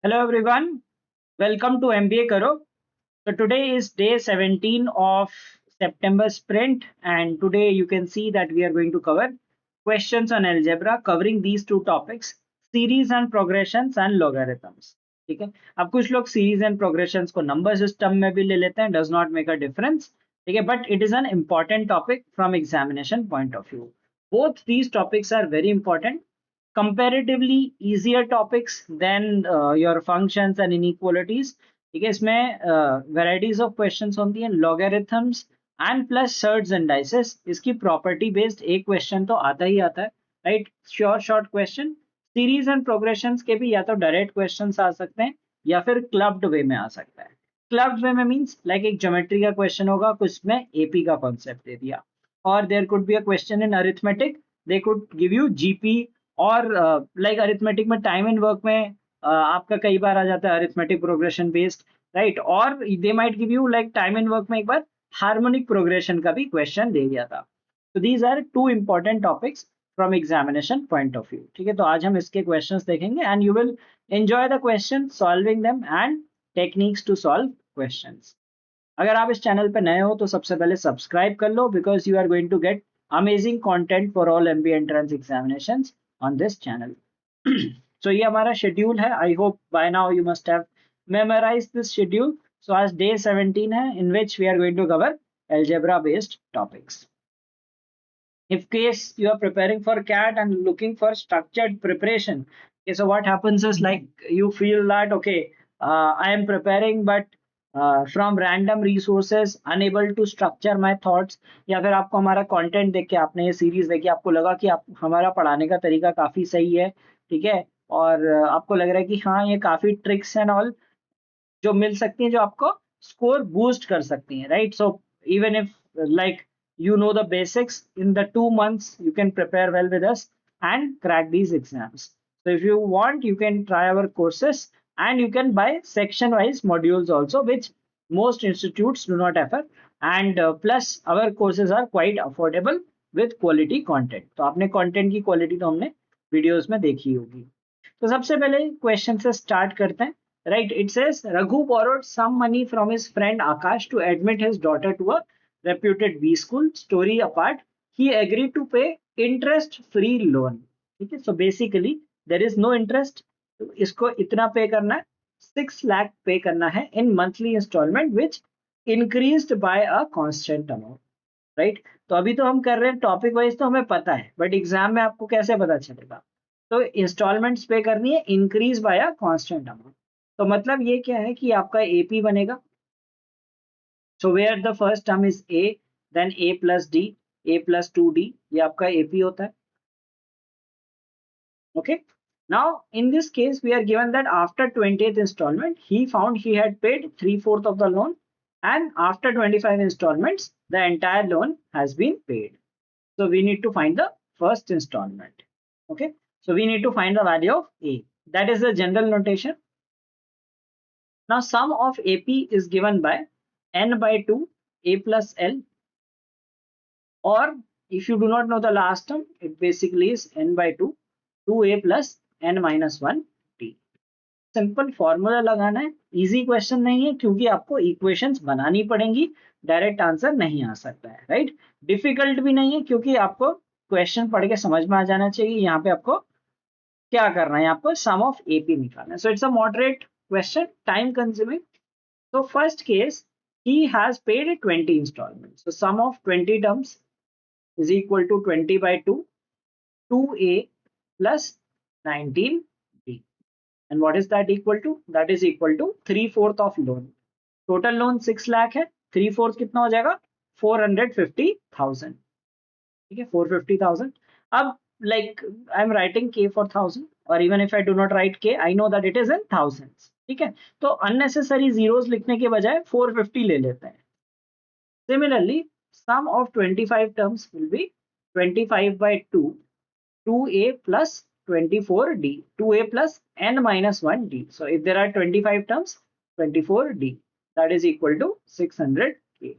Hello everyone, welcome to MBA Karo. So today is day 17 of September sprint, and today you can see that we are going to cover questions on algebra covering these two topics, series and progressions and logarithms. ठीक है, अब कुछ लोग series and progressions को number system में भी ले लेते हैं, does not make a difference. ठीक है, but it is an important topic from examination point of view. Both these topics are very important, comparatively easier topics than your functions and inequalities. ठीक है, इसमें varieties of questions होती हैं, logarithms and plus surds and dices. इसकी property based एक question तो आता ही आता है, right? Short question. Series and progressions के भी या तो direct questions आ सकते हैं या फिर clubbed way में आ सकता है. Clubbed way में means like एक geometry का question होगा, कुछ में AP का concept दे दिया, or there could be a question in arithmetic. They could give you GP, और लाइक अरिथमेटिक में टाइम एंड वर्क में आपका कई बार आ जाता है अरिथमेटिक प्रोग्रेशन बेस्ड, राइट? और they might give you like time and work में एक बार हार्मोनिक प्रोग्रेशन का भी क्वेश्चन दे दिया था. तो these are two important topics from examination point of view. ठीक है, तो आज हम इसके क्वेश्चंस देखेंगे and you will enjoy the question solving them and techniques to solve questions. अगर आप इस चैनल पे नए हो तो सबसे पहले सब्सक्राइब कर लो, because you are going to get amazing content for all MBA entrance examinations on this channel. So ये हमारा schedule है. I hope by now you must have memorized this schedule. So आज day 17 है, in which we are going to cover algebra based topics. If case you are preparing for CAT and looking for structured preparation, okay, so what happens is like you feel that okay, I am preparing but from random resources unable to structure my thoughts, या फिर आपको हमारा content देख के, आपने ये series देखी, आपको लगा कि आप हमारा पढ़ाने का तरीका काफी सही है, ठीक है, और आपको लग रहा है कि हाँ ये काफी ट्रिक्स एंड ऑल जो मिल सकती हैं जो आपको स्कोर बूस्ट कर सकती हैं, right? So even if like you know the basics, in the 2 months you can prepare well with us and crack these exams. So if you want, you can try our courses and you can buy section wise modules also, which most institutes do not offer. And plus our courses are quite affordable with quality content. तो आपने content की quality तो हमने videos में देखी होगी. तो सबसे पहले क्वेश्चन से स्टार्ट करते हैं. Right, it says Raghu borrowed some money from his friend Akash to admit his daughter to a reputed B school. Story apart, he agreed to pay interest free loan. ठीक है, so basically there is no interest, तो इसको इतना पे करना है, 6 lakh pay करना है in monthly installment which increased by a constant amount. Right, तो अभी तो हम कर रहे हैं टॉपिक वाइज, तो हमें पता है, बट एग्जाम में आपको कैसे पता चलेगा? तो इंस्टॉलमेंट्स पे करनी है increase by a constant amount. तो मतलब ये क्या है कि आपका एपी बनेगा. So where the first term is A, then A plus D, A plus 2d, ये आपका एपी होता है. Okay, now in this case we are given that after 20th installment he found he had paid 3/4 of the loan, and after 25 installments the entire loan has been paid. So we need to find the first installment. Okay, so we need to find the value of a. That is the general notation. Now sum of ap is given by n by 2 a plus l, or if you do not know the last term, it basically is n by 2 2a plus n minus 1 t. Simple formula लगाना है. Easy question नहीं है क्योंकि आपको equations बनानी पड़ेंगी, direct answer नहीं आ सकता है, राइट? डिफिकल्ट भी नहीं है क्योंकि आपको क्वेश्चन पढ़ के समझ में आ जाना चाहिए. यहाँ पे आपको क्या करना है, आपको सम ऑफ एपी निकालना है. So it's a moderate question, time consuming. So first case, he has paid 20 installments. So sum of 20 terms is equal to 20 by 2, 2a plus 19b. And what is that equal to? That is equal to 3/4 of loan. Total loan 6 lakh है, 3/4 कितना हो जाएगा? 450,000. ठीक है, 450,000. अब like I'm writing k for 1000, or even if I do not write k, I know that it is in thousands. ठीक है, तो अननेसेसरी जीरोस लिखने के बजाय 450 ले लेते हैं. Similarly, sum of 25 terms will be 25 by 2, 2a plus 24d, 2a plus n minus 1d. So if there are 25 terms, 24d, that is equal to 600k.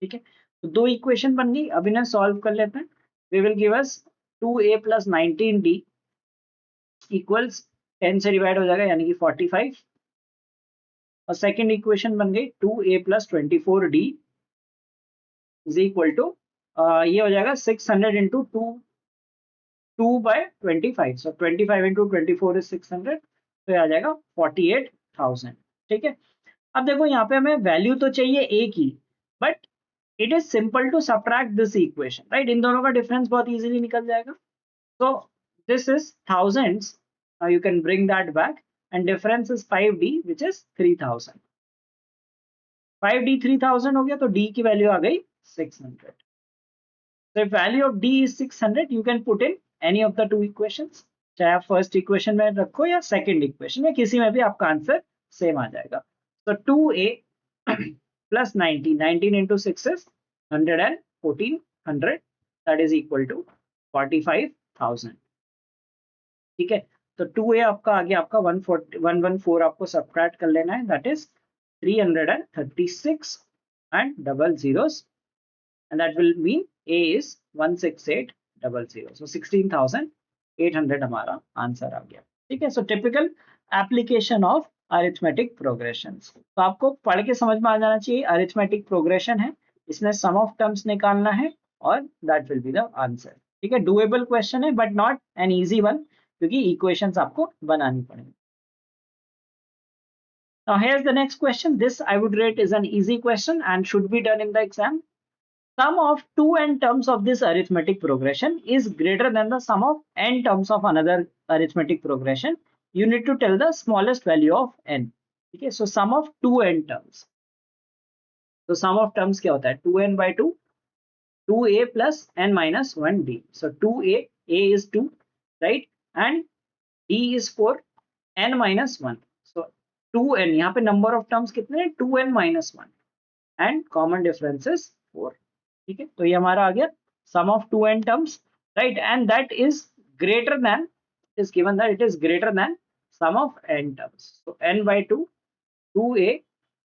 ठीक है, तो दो इक्वेशन बन गई. अब इन्हें सॉल्व कर लेते हैं. We will give us 2a plus 19d equals 10 से डिवाइड हो जाएगा यानी कि 45, और सेकंड इक्वेशन बन गई 2a plus 24d is equal to ये हो जाएगा 600 इंटू 2/25, सो 25 इंटू 24 इज 600, तो ये आ जाएगा 48,000। ठीक है, अब देखो यहाँ पे हमें वैल्यू तो चाहिए a की, but it is simple to subtract this equation, right? इन दोनों का डिफरेंस बहुत इजीली निकल जाएगा। So this is thousands. You can bring that back, and difference is 5d, which is 3000. 5d 3000 हो गया, तो d की वैल्यू आ गई 600. So if value of d is 600, you can put in any of the two equations. चाहे आप first equation में रखो या सेकंड इक्वेशन में, किसी में भी आपका आंसर सेम आ जाएगा. So 2a plus 90, 19 into 6 is 11400, that is equal to 45,000. ठीक है, तो 2a आपका आ गया, आपका 114 आपको सब्ट्रैक्ट कर लेना है, that is 336 and double zeros, and that will mean a is 16800, so 16,800 हमारा आंसर आ गया. ठीक है, so typical application of arithmetic progressions. तो आपको पढ़ के समझ में आ जाना चाहिए, अरिथमेटिक प्रोग्रेशन है, इसमें सम ऑफ टर्म्स निकालना है और that will be the answer. ठीक है, डुएबल क्वेश्चन है but not an easy one, क्योंकि इक्वेशंस आपको बनानी पड़ेंगी. Now here's the next question. This I would rate is an easy question and should be done in the exam. Sum of two n terms of this arithmetic progression is greater than the sum of n terms of another arithmetic progression. You need to tell the smallest value of n. Okay, so sum of two n terms. So sum of terms क्या होता है? 2n by 2, 2a plus n minus 1d. So 2a, a is 2, right? And d is 4, n minus 1. So 2n, यहाँ पे number of terms कितने हैं? 2n minus 1, and common difference is 4. ठीक है, तो ये हमारा आ गया sum of 2n terms, right? And that is greater than, is given that it is greater than sum of n terms. So n by 2, 2a,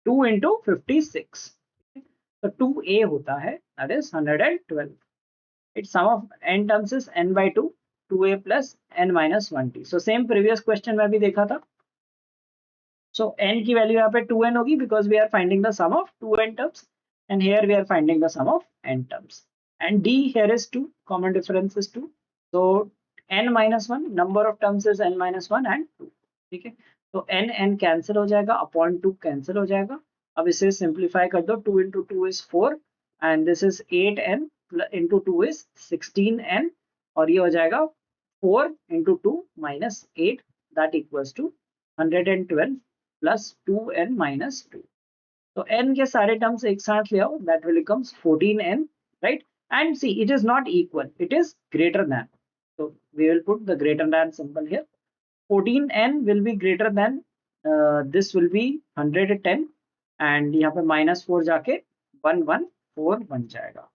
2 into 56. So 2a होता है, that is 112. Its sum of n terms is n by 2, 2a plus n minus 1t. So same previous question में भी देखा था. So n की value यहाँ पे 2n होगी, because we are finding the sum of 2n terms, and here we are finding the sum of n terms. And d here is 2, common difference is 2. So n minus 1, number of terms is n minus 1 and 2. ठीक है, तो n cancel हो जाएगा, upon 2 cancel हो जाएगा. अब इसे simplify कर दो, 2 into 2 is 4, and this is 8n into 2 is 16n, और ये हो जाएगा 4 into 2 minus 8, that equals to 112 plus 2n minus 2. So n के सारे terms एक साथ ले आओ, that will becomes 14n, right? And see, it is not equal, it is greater than. So we will put the greater than symbol here. 14n will be greater than, this will be 110, and यहाँ पे -4 जाके 114 बन जाएगा.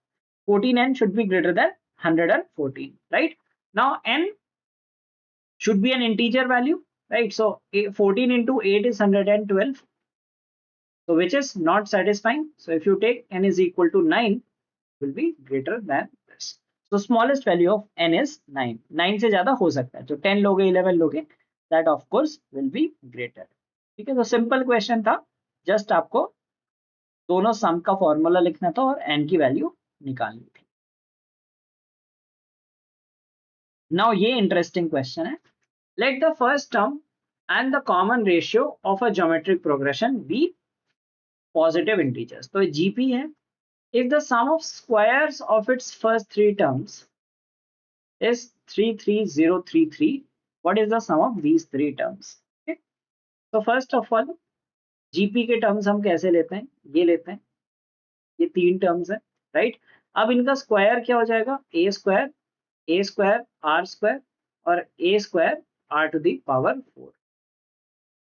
14n should be greater than 114, right? Now n should be an integer value, right? So 14 into 8 is 112. So which is not satisfying. So if you take n is equal to 9, will be greater than this. So smallest value of n is 9. 9 से ज्यादा हो सकता है, तो 10 लोगे, 11 लोगे, that of course will be greater. ठीक है, तो सिंपल क्वेश्चन था, जस्ट आपको दोनों सम का फॉर्मूला लिखना था और n की वैल्यू निकालनी थी. नाउ ये इंटरेस्टिंग क्वेश्चन है. Let the first term and the common ratio of a geometric progression be positive integers. तो GP है. If the sum of squares of its first three terms is 33033, what is the sum of these three terms? Okay. So first of all, GP के terms हम कैसे लेते हैं? ये लेते हैं, ये तीन terms है, right? अब इनका स्क्वायर क्या हो जाएगा? a square r square और a square r to the power 4.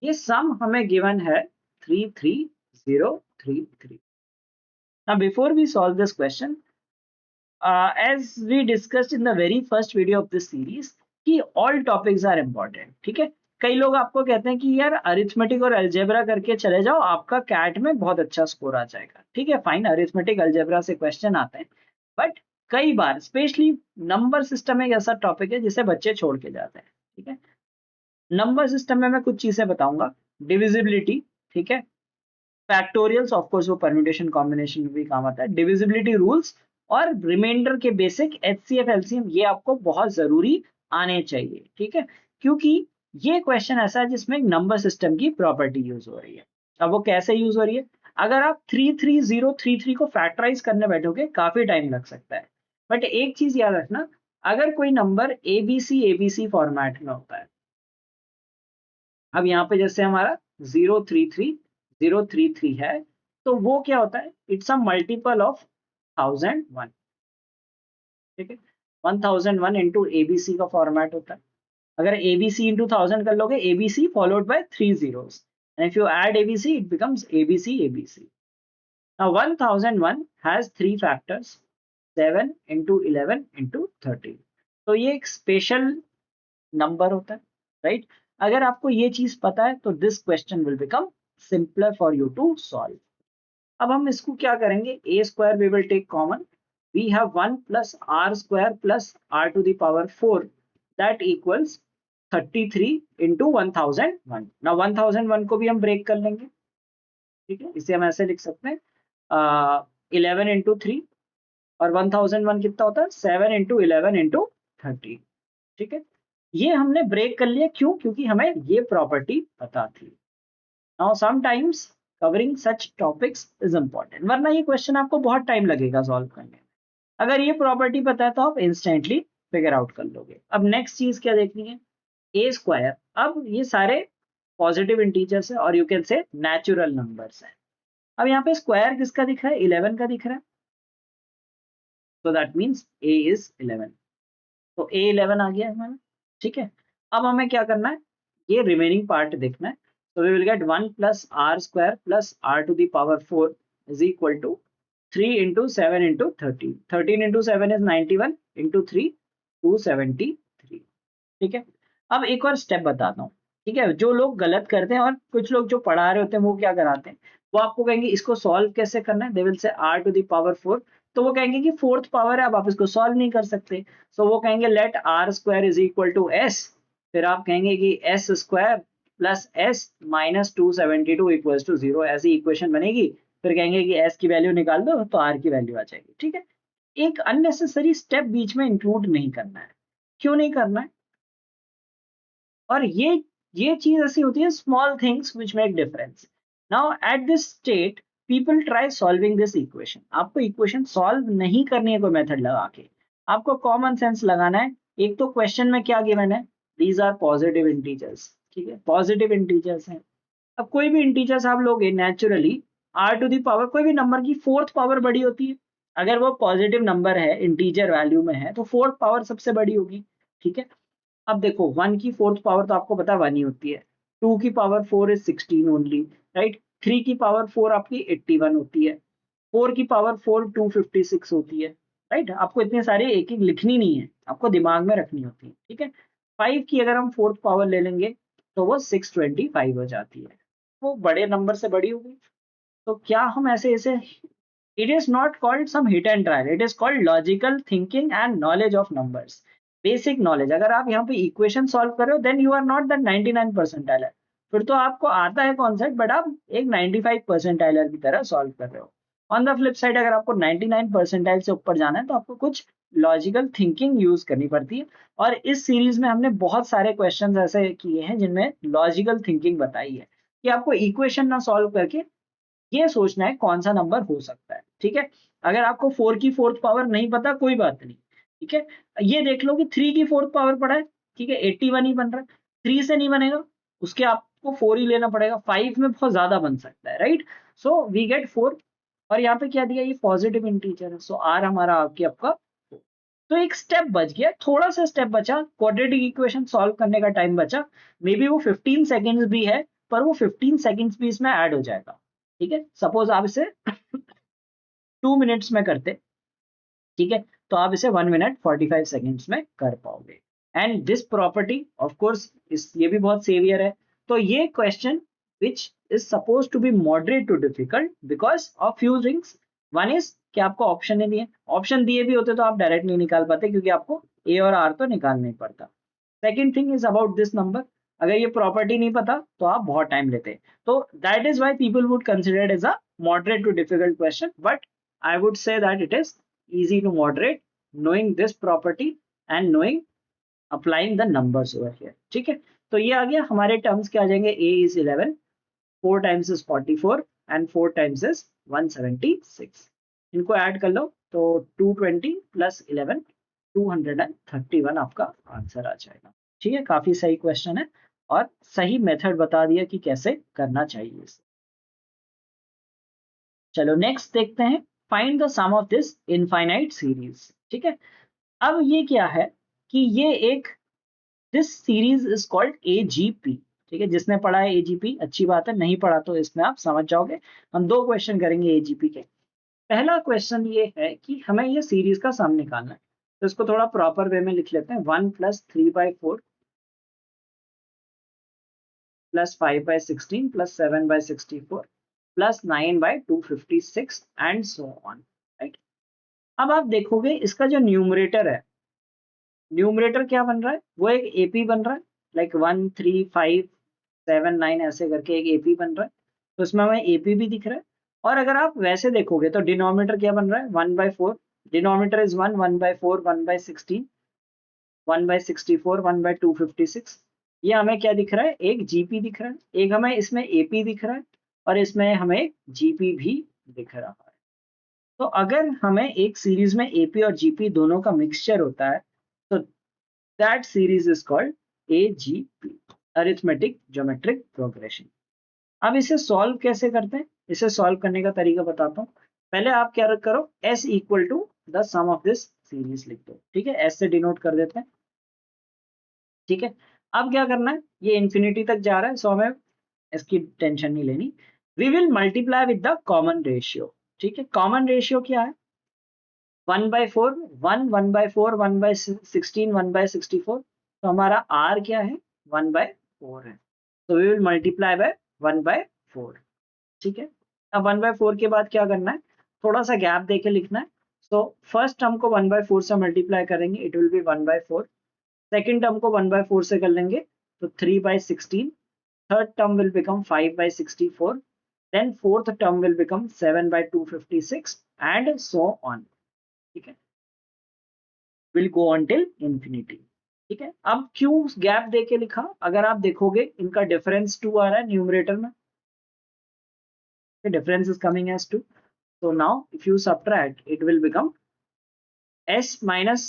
ये सम हमें गिवन है 33033. Now before we solve this question, as we discussed in the very first video of this series, कि all topics are important. ठीक है, कई लोग आपको कहते हैं कि यार अरिथमेटिक और अलजेब्रा करके चले जाओ, आपका कैट में बहुत अच्छा स्कोर आ जाएगा. ठीक है, फाइन, अरिथमेटिक अलजेब्रा से क्वेश्चन आते हैं, बट कई बार स्पेशली नंबर सिस्टम एक ऐसा टॉपिक है जिसे बच्चे छोड़ के जाते हैं. ठीक है, नंबर सिस्टम में मैं कुछ चीजें बताऊंगा, डिविजिबिलिटी, ठीक है, फैक्टोरियल्स, ऑफ कोर्स वो परम्यूटेशन कॉम्बिनेशन में भी काम आता है, डिविजिबिलिटी रूल्स और रिमाइंडर के बेसिक एचसीएफ एलसीएम, ये आपको बहुत जरूरी आने चाहिए, ठीक है, क्योंकि ये क्वेश्चन ऐसा है जिसमें नंबर सिस्टम की प्रॉपर्टी यूज हो रही है। अब वो कैसे यूज हो रही है, अगर आप 33033 को फैक्टराइज करने बैठोगे काफी टाइम लग सकता है, बट एक चीज याद रखना, अगर कोई नंबर एबीसी फॉर्मेट में होता है, अब यहाँ पे जैसे हमारा 033 है, तो वो क्या होता है, इट्स अ मल्टीपल ऑफ 1001, ठीक है, 1001 इंटू एबीसी का फॉर्मेट होता है। अगर एबीसी इंटू 1000 कर लोगे, ABC followed by 3 zeros, and if you add abc it becomes abc. Now 1001 has three factors, 7 into 11 into 13, तो ये एक स्पेशल नंबर होता है, राइट। अगर आपको ये चीज पता है तो this question will become simpler for you to solve. अब हम इसको क्या करेंगे, a square we will take common, we have 1 plus are square plus are to the power 4 that equals 33 into 1001। ना 1001 को भी हम ब्रेक कर लेंगे, ठीक है, इसे हम ऐसे लिख सकते हैं 11 इंटू 3, और 1001 कितना होता है 7 इंटू 11 इंटू 30, ठीक है। ये हमने ब्रेक कर लिया, क्यों, क्योंकि हमें ये प्रॉपर्टी पता थी। Now sometimes covering such topics is important, वरना ये क्वेश्चन आपको बहुत टाइम लगेगा सॉल्व करने में। अगर ये प्रॉपर्टी पता है तो आप इंस्टेंटली फिगर आउट कर लोगे। अब नेक्स्ट चीज क्या देखनी है, ए स्क्वायर, अब ये सारे पॉजिटिव इंटीजर्स है और you can say natural numbers है। अब यहाँ पे स्क्वायर किसका दिख रहा है, 11 का दिख रहा है, तो दैट मीन्स ए इज 11, तो ए 11 आ गया हमारा, ठीक है। अब हमें क्या करना है, ये रिमेनिंग पार्ट देखना है, तो we will get 1 plus are square plus are to the power 4 is equal to 3 into 7 into 13, 13 into 7 is 91 into 3 273, ठीक है। अब एक और स्टेप बताता हूँ, ठीक है, जो लोग गलत करते हैं और कुछ लोग जो पढ़ा रहे होते हैं वो क्या कराते हैं, वो आपको कहेंगे इसको सॉल्व कैसे करना है, they will say R to the power 4, तो वो कहेंगे कि फोर्थ पावर है, अब आप इसको सॉल्व नहीं कर सकते, सो वो कहेंगे let R square is equal to S, फिर आप कहेंगे कि S square plus S minus 272 equals to 0, ऐसी इक्वेशन बनेगी, फिर कहेंगे कि एस की वैल्यू निकाल दो तो आर की वैल्यू आ जाएगी, ठीक है। एक अननेसेसरी स्टेप बीच में इंक्लूड नहीं करना है, क्यों नहीं करना है, और ये चीज ऐसी होती है, small things which make difference. Now at this state people try solving this equation, आपको इक्वेशन सॉल्व नहीं करनी है कोई मेथड लगा के, आपको कॉमन सेंस लगाना है। एक तो क्वेश्चन में क्या गिवन है, दीज आर पॉजिटिव इंटीजर्स, ठीक है, पॉजिटिव इंटीजर्स हैं। अब कोई भी इंटीजर्स आप लोगे naturally, R to the power, कोई भी नंबर की फोर्थ पावर बड़ी होती है, अगर वो पॉजिटिव नंबर है इंटीजर वैल्यू में है तो फोर्थ पावर सबसे बड़ी होगी, ठीक है। अब देखो 1 की फोर्थ पावर तो आपको पता 1 ही होती है, 2 की पावर 4 इज 16 ओनली, राइट, 3 की पावर 4 आपकी 81 होती है, 4 की पावर 4 256 होती है, राइट, आपको इतने सारे एक एक लिखनी नहीं है, आपको दिमाग में रखनी होती है, ठीक है। 5 की अगर हम फोर्थ पावर ले लेंगे तो वो 625 हो जाती है, वो बड़े नंबर से बड़ी होगी। तो क्या हम ऐसे ऐसे, it is not called some hit and trial, it is called logical thinking and knowledge of numbers, basic knowledge। अगर आप यहाँ पे इक्वेशन सॉल्व कर रहे हो then you are not that 99 percentiler, फिर तो आपको आता है कॉन्सेप्ट बट आप एक 95 परसेंटाइलर की तरह सॉल्व कर रहे हो। ऑन द फ्लिप साइड अगर आपको 99 परसेंटाइल से ऊपर जाना है तो आपको कुछ लॉजिकल थिंकिंग यूज करनी पड़ती है, और इस सीरीज में हमने बहुत सारे क्वेश्चन ऐसे किए हैं जिनमें लॉजिकल थिंकिंग बताई है कि आपको इक्वेशन ना सॉल्व करके ये सोचना है कौन सा नंबर हो सकता है, ठीक है। अगर आपको 4 की फोर्थ पावर नहीं पता कोई बात नहीं, ठीक है, ये देख लो कि 3 की फोर्थ पावर पड़ा है, ठीक है, 81 ही बन रहा है, 3 से नहीं बनेगा, उसके आपको 4 ही लेना पड़ेगा, 5 में बहुत ज्यादा बन सकता है, राइट, सो वी गेट 4, और यहाँ पे क्या दिया, ये पॉजिटिव इंटीजर है, सो आर हमारा आपकी आपका 4। तो एक स्टेप बच गया, थोड़ा सा स्टेप बचा, क्वाड्रेटिक इक्वेशन सॉल्व करने का टाइम बचा, मे बी वो 15 सेकेंड्स भी है, पर वो 15 सेकेंड्स भी इसमें ऐड हो जाएगा, ठीक है। सपोज आप इसे 2 मिनट्स में करते, ठीक है, तो आप इसे 1 मिनट 45 सेकेंड्स में कर पाओगे। And this property of course is ये भी बहुत सेवियर है, तो ये question which is suppose to be moderate to difficult because of few things. One is कि आपको ऑप्शन नहीं दिए, ऑप्शन दिए भी होते तो आप डायरेक्ट नहीं निकाल पाते क्योंकि आपको ए और आर तो निकालना ही पड़ता। Second thing is about this number, अगर ये प्रॉपर्टी नहीं पता तो आप बहुत टाइम लेते। तो that is why people would consider as a moderate to difficult question, but I would say that it is easy to moderate knowing this property and knowing applying the numbers over here। ठीक है, तो ये आ गया हमारे terms क्या आ जाएंगे, a is 11, 4 times is 44 and 4 times is 176। इनको add कर लो तो 220 plus 11 231 आपका आंसर आ जाएगा। ठीक है, काफी सही क्वेश्चन है और सही मेथड बता दिया कि कैसे करना चाहिए इसे। चलो नेक्स्ट देखते हैं, find the sum of this infinite series. ठीक है, अब ये क्या है कि ये एक this series is called AGP. ठीक है, जिसने पढ़ा है एजीपी अच्छी बात है, नहीं पढ़ा तो इसमें आप समझ जाओगे। हम दो क्वेश्चन करेंगे एजीपी के। पहला क्वेश्चन ये है कि हमें ये सीरीज का सम निकालना है, तो इसको थोड़ा प्रॉपर वे में लिख लेते हैं। 1 + 3/4 plus 5/16 plus 7/64 plus 9/256 and so on. Right, अब आप देखोगे इसका जो न्यूमरेटर है, न्यूमरेटर क्या बन रहा है, वो एक एपी बन रहा है, लाइक 1 3 5 7 9 ऐसे करके एक एपी बन रहा है, तो इसमें हमें एपी भी दिख रहा है। और अगर आप वैसे देखोगे तो डिनोमिनेटर क्या बन रहा है, 1/4, डिनोमिनेटर इज 1/4 1/16 1/64 1/256। ये हमें क्या दिख रहा है, एक जीपी दिख रहा है, एक हमें इसमें एपी दिख रहा है और इसमें हमें जीपी भी दिख रहा है। तो अगर हमें एक सीरीज में एपी और जीपी दोनों का मिक्सचर होता है तो that series is called AGP, arithmetic geometric progression. अब इसे सॉल्व कैसे करते हैं, इसे सॉल्व करने का तरीका बताता हूँ। पहले आप क्या करो, s equal to the sum of this series लिख दो। ठीक है, s से डिनोट कर देते हैं। ठीक है, अब क्या करना है, ये इंफिनिटी तक जा रहा है, सो हमें इसकी टेंशन नहीं लेनी। We will multiply with the common ratio. ठीक है, कॉमन रेशियो क्या है, 1/4 1 1/4 1/16 1/64, तो हमारा r क्या है, 1/4 है, तो वी विल मल्टीप्लाई बाय 1/4। ठीक है, अब 1/4 के बाद क्या करना है, थोड़ा सा गैप देके लिखना है। सो फर्स्ट टर्म को 1/4 से मल्टीप्लाई करेंगे, it will be 1/4। Second term को 1/4 से कर लेंगे तो 3/16। Third term will become 5/64, then fourth term will become 7/256 and so on. ठीक है, विल गो ऑन इंफिनिटी। ठीक है, अब क्यों गैप देके लिखा, अगर आप देखोगे इनका डिफरेंस 2 आ रहा है न्यूमरेटर में, difference is coming as 2, so now if you subtract it will become s minus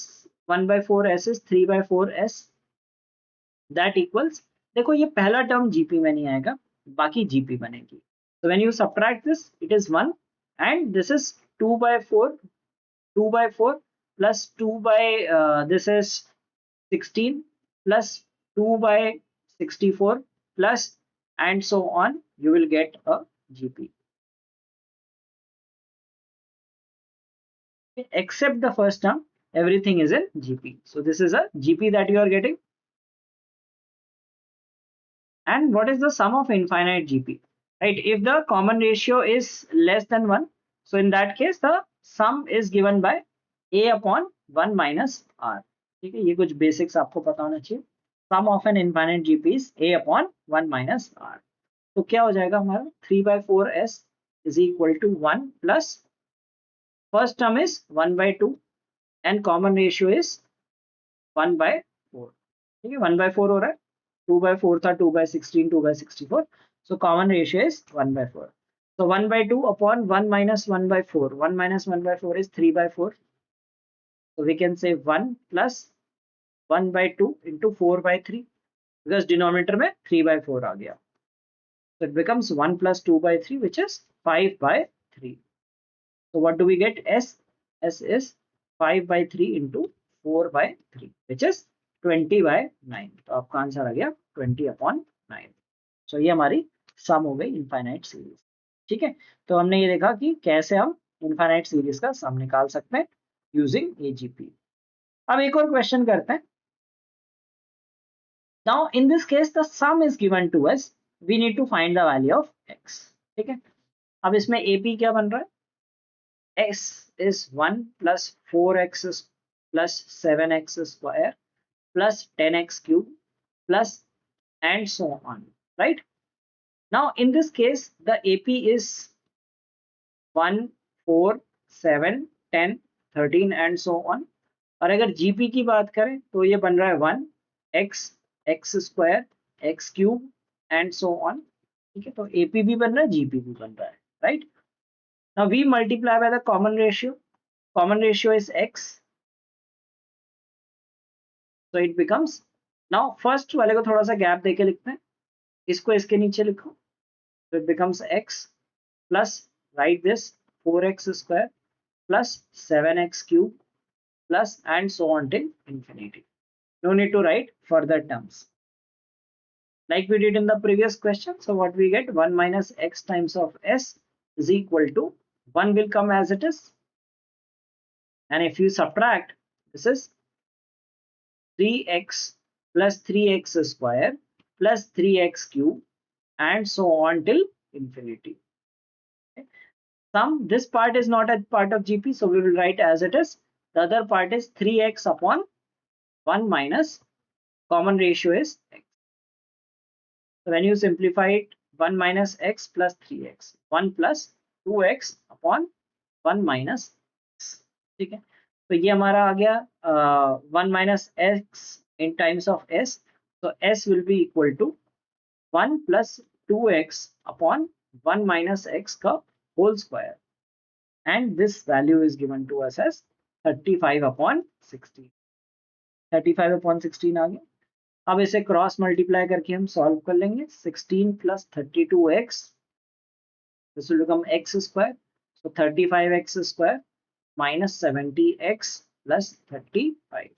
1/4 s is 3/4 s, that equals, देखो ये पहला टर्म जीपी में नहीं आएगा, बाकी जीपी बनेगी। so when you subtract this it is 1 and this is 2/4 2/4 plus 2 by this is 16 plus 2/64 plus and so on, you will get a gp except the first term, everything is in gp, so this is a gp that you are getting. And what is the sum of infinite gp, right? If the common ratio is less than 1, so in that case the sum is given by a upon 1 minus r। ठीक है, ये कुछ basics आपको पता होना चाहिए। sum of an infinite gp is a upon 1 minus r, तो क्या हो जाएगा हमारा, 3/4 s is equal to 1 plus first term is 1/2 and common ratio is 1/4। ठीक है, 1/4 हो रहा है, 2/4 था, 2/16 2/64, so common ratio is 1/4। so 1/2 upon 1 minus 1/4, 1 minus 1/4 is 3/4, so we can say 1 plus 1/2 into 4/3, because denominator में 3/4 आ गया, so it becomes 1 plus 2/3 which is 5/3। so what do we get, s is 5/3 into 4/3 which is 20/9, तो आपका answer आ गया 20/9। सो ये हमारी सम हो गई infinite series. ठीक है, तो हमने ये देखा कि कैसे हम इनफाइनाइट सीरीज का सम निकाल सकते हैं यूजिंग एजीपी। अब एक और क्वेश्चन करते हैं। Now in this case the sum is given to us, we need to find the value of x. ठीक है, अब इसमें एपी क्या बन रहा है, x is 1 plus 4x plus 7x square plus 10x cube plus and so on, right? Now in this case the AP is 1, 4, 7, 10, 13 and so on. और अगर GP की बात करें तो ये बन रहा है 1 x x square x cube and so on. ठीक है, तो AP भी बन रहा है, GP भी बन रहा है, right? Now we multiply by the common ratio. Common ratio is x, so it becomes, now first वाले को थोड़ा सा गैप देके लिखते हैं, इसको इसके नीचे लिखो, so it becomes x plus, write this 4x square plus 7x cube plus and so on till infinity. No need to write further terms like we did in the previous question. So what we get, 1 minus x times of s is equal to 1 will come as it is, and if you subtract, this is 3x plus 3x square plus 3x cube and so on till infinity. Okay. This part is not a part of GP, so we will write as it is. The other part is 3x upon 1 minus common ratio is x. So when you simplify it, 1 minus x plus 3x, 1 plus 2x upon 1 minus x. ठीक है, तो ये हमारा आ गया 1 minus x in times of s. So s will be equal to 1 plus 2x upon 1 minus x का whole square, and this value is given to us as 35 upon 16. 35 upon 16 आ गया. अब इसे क्रॉस मल्टीप्लाई करके हम solve कर लेंगे. 16 plus 32x, this will become x square, so 35x square minus 70x plus 35.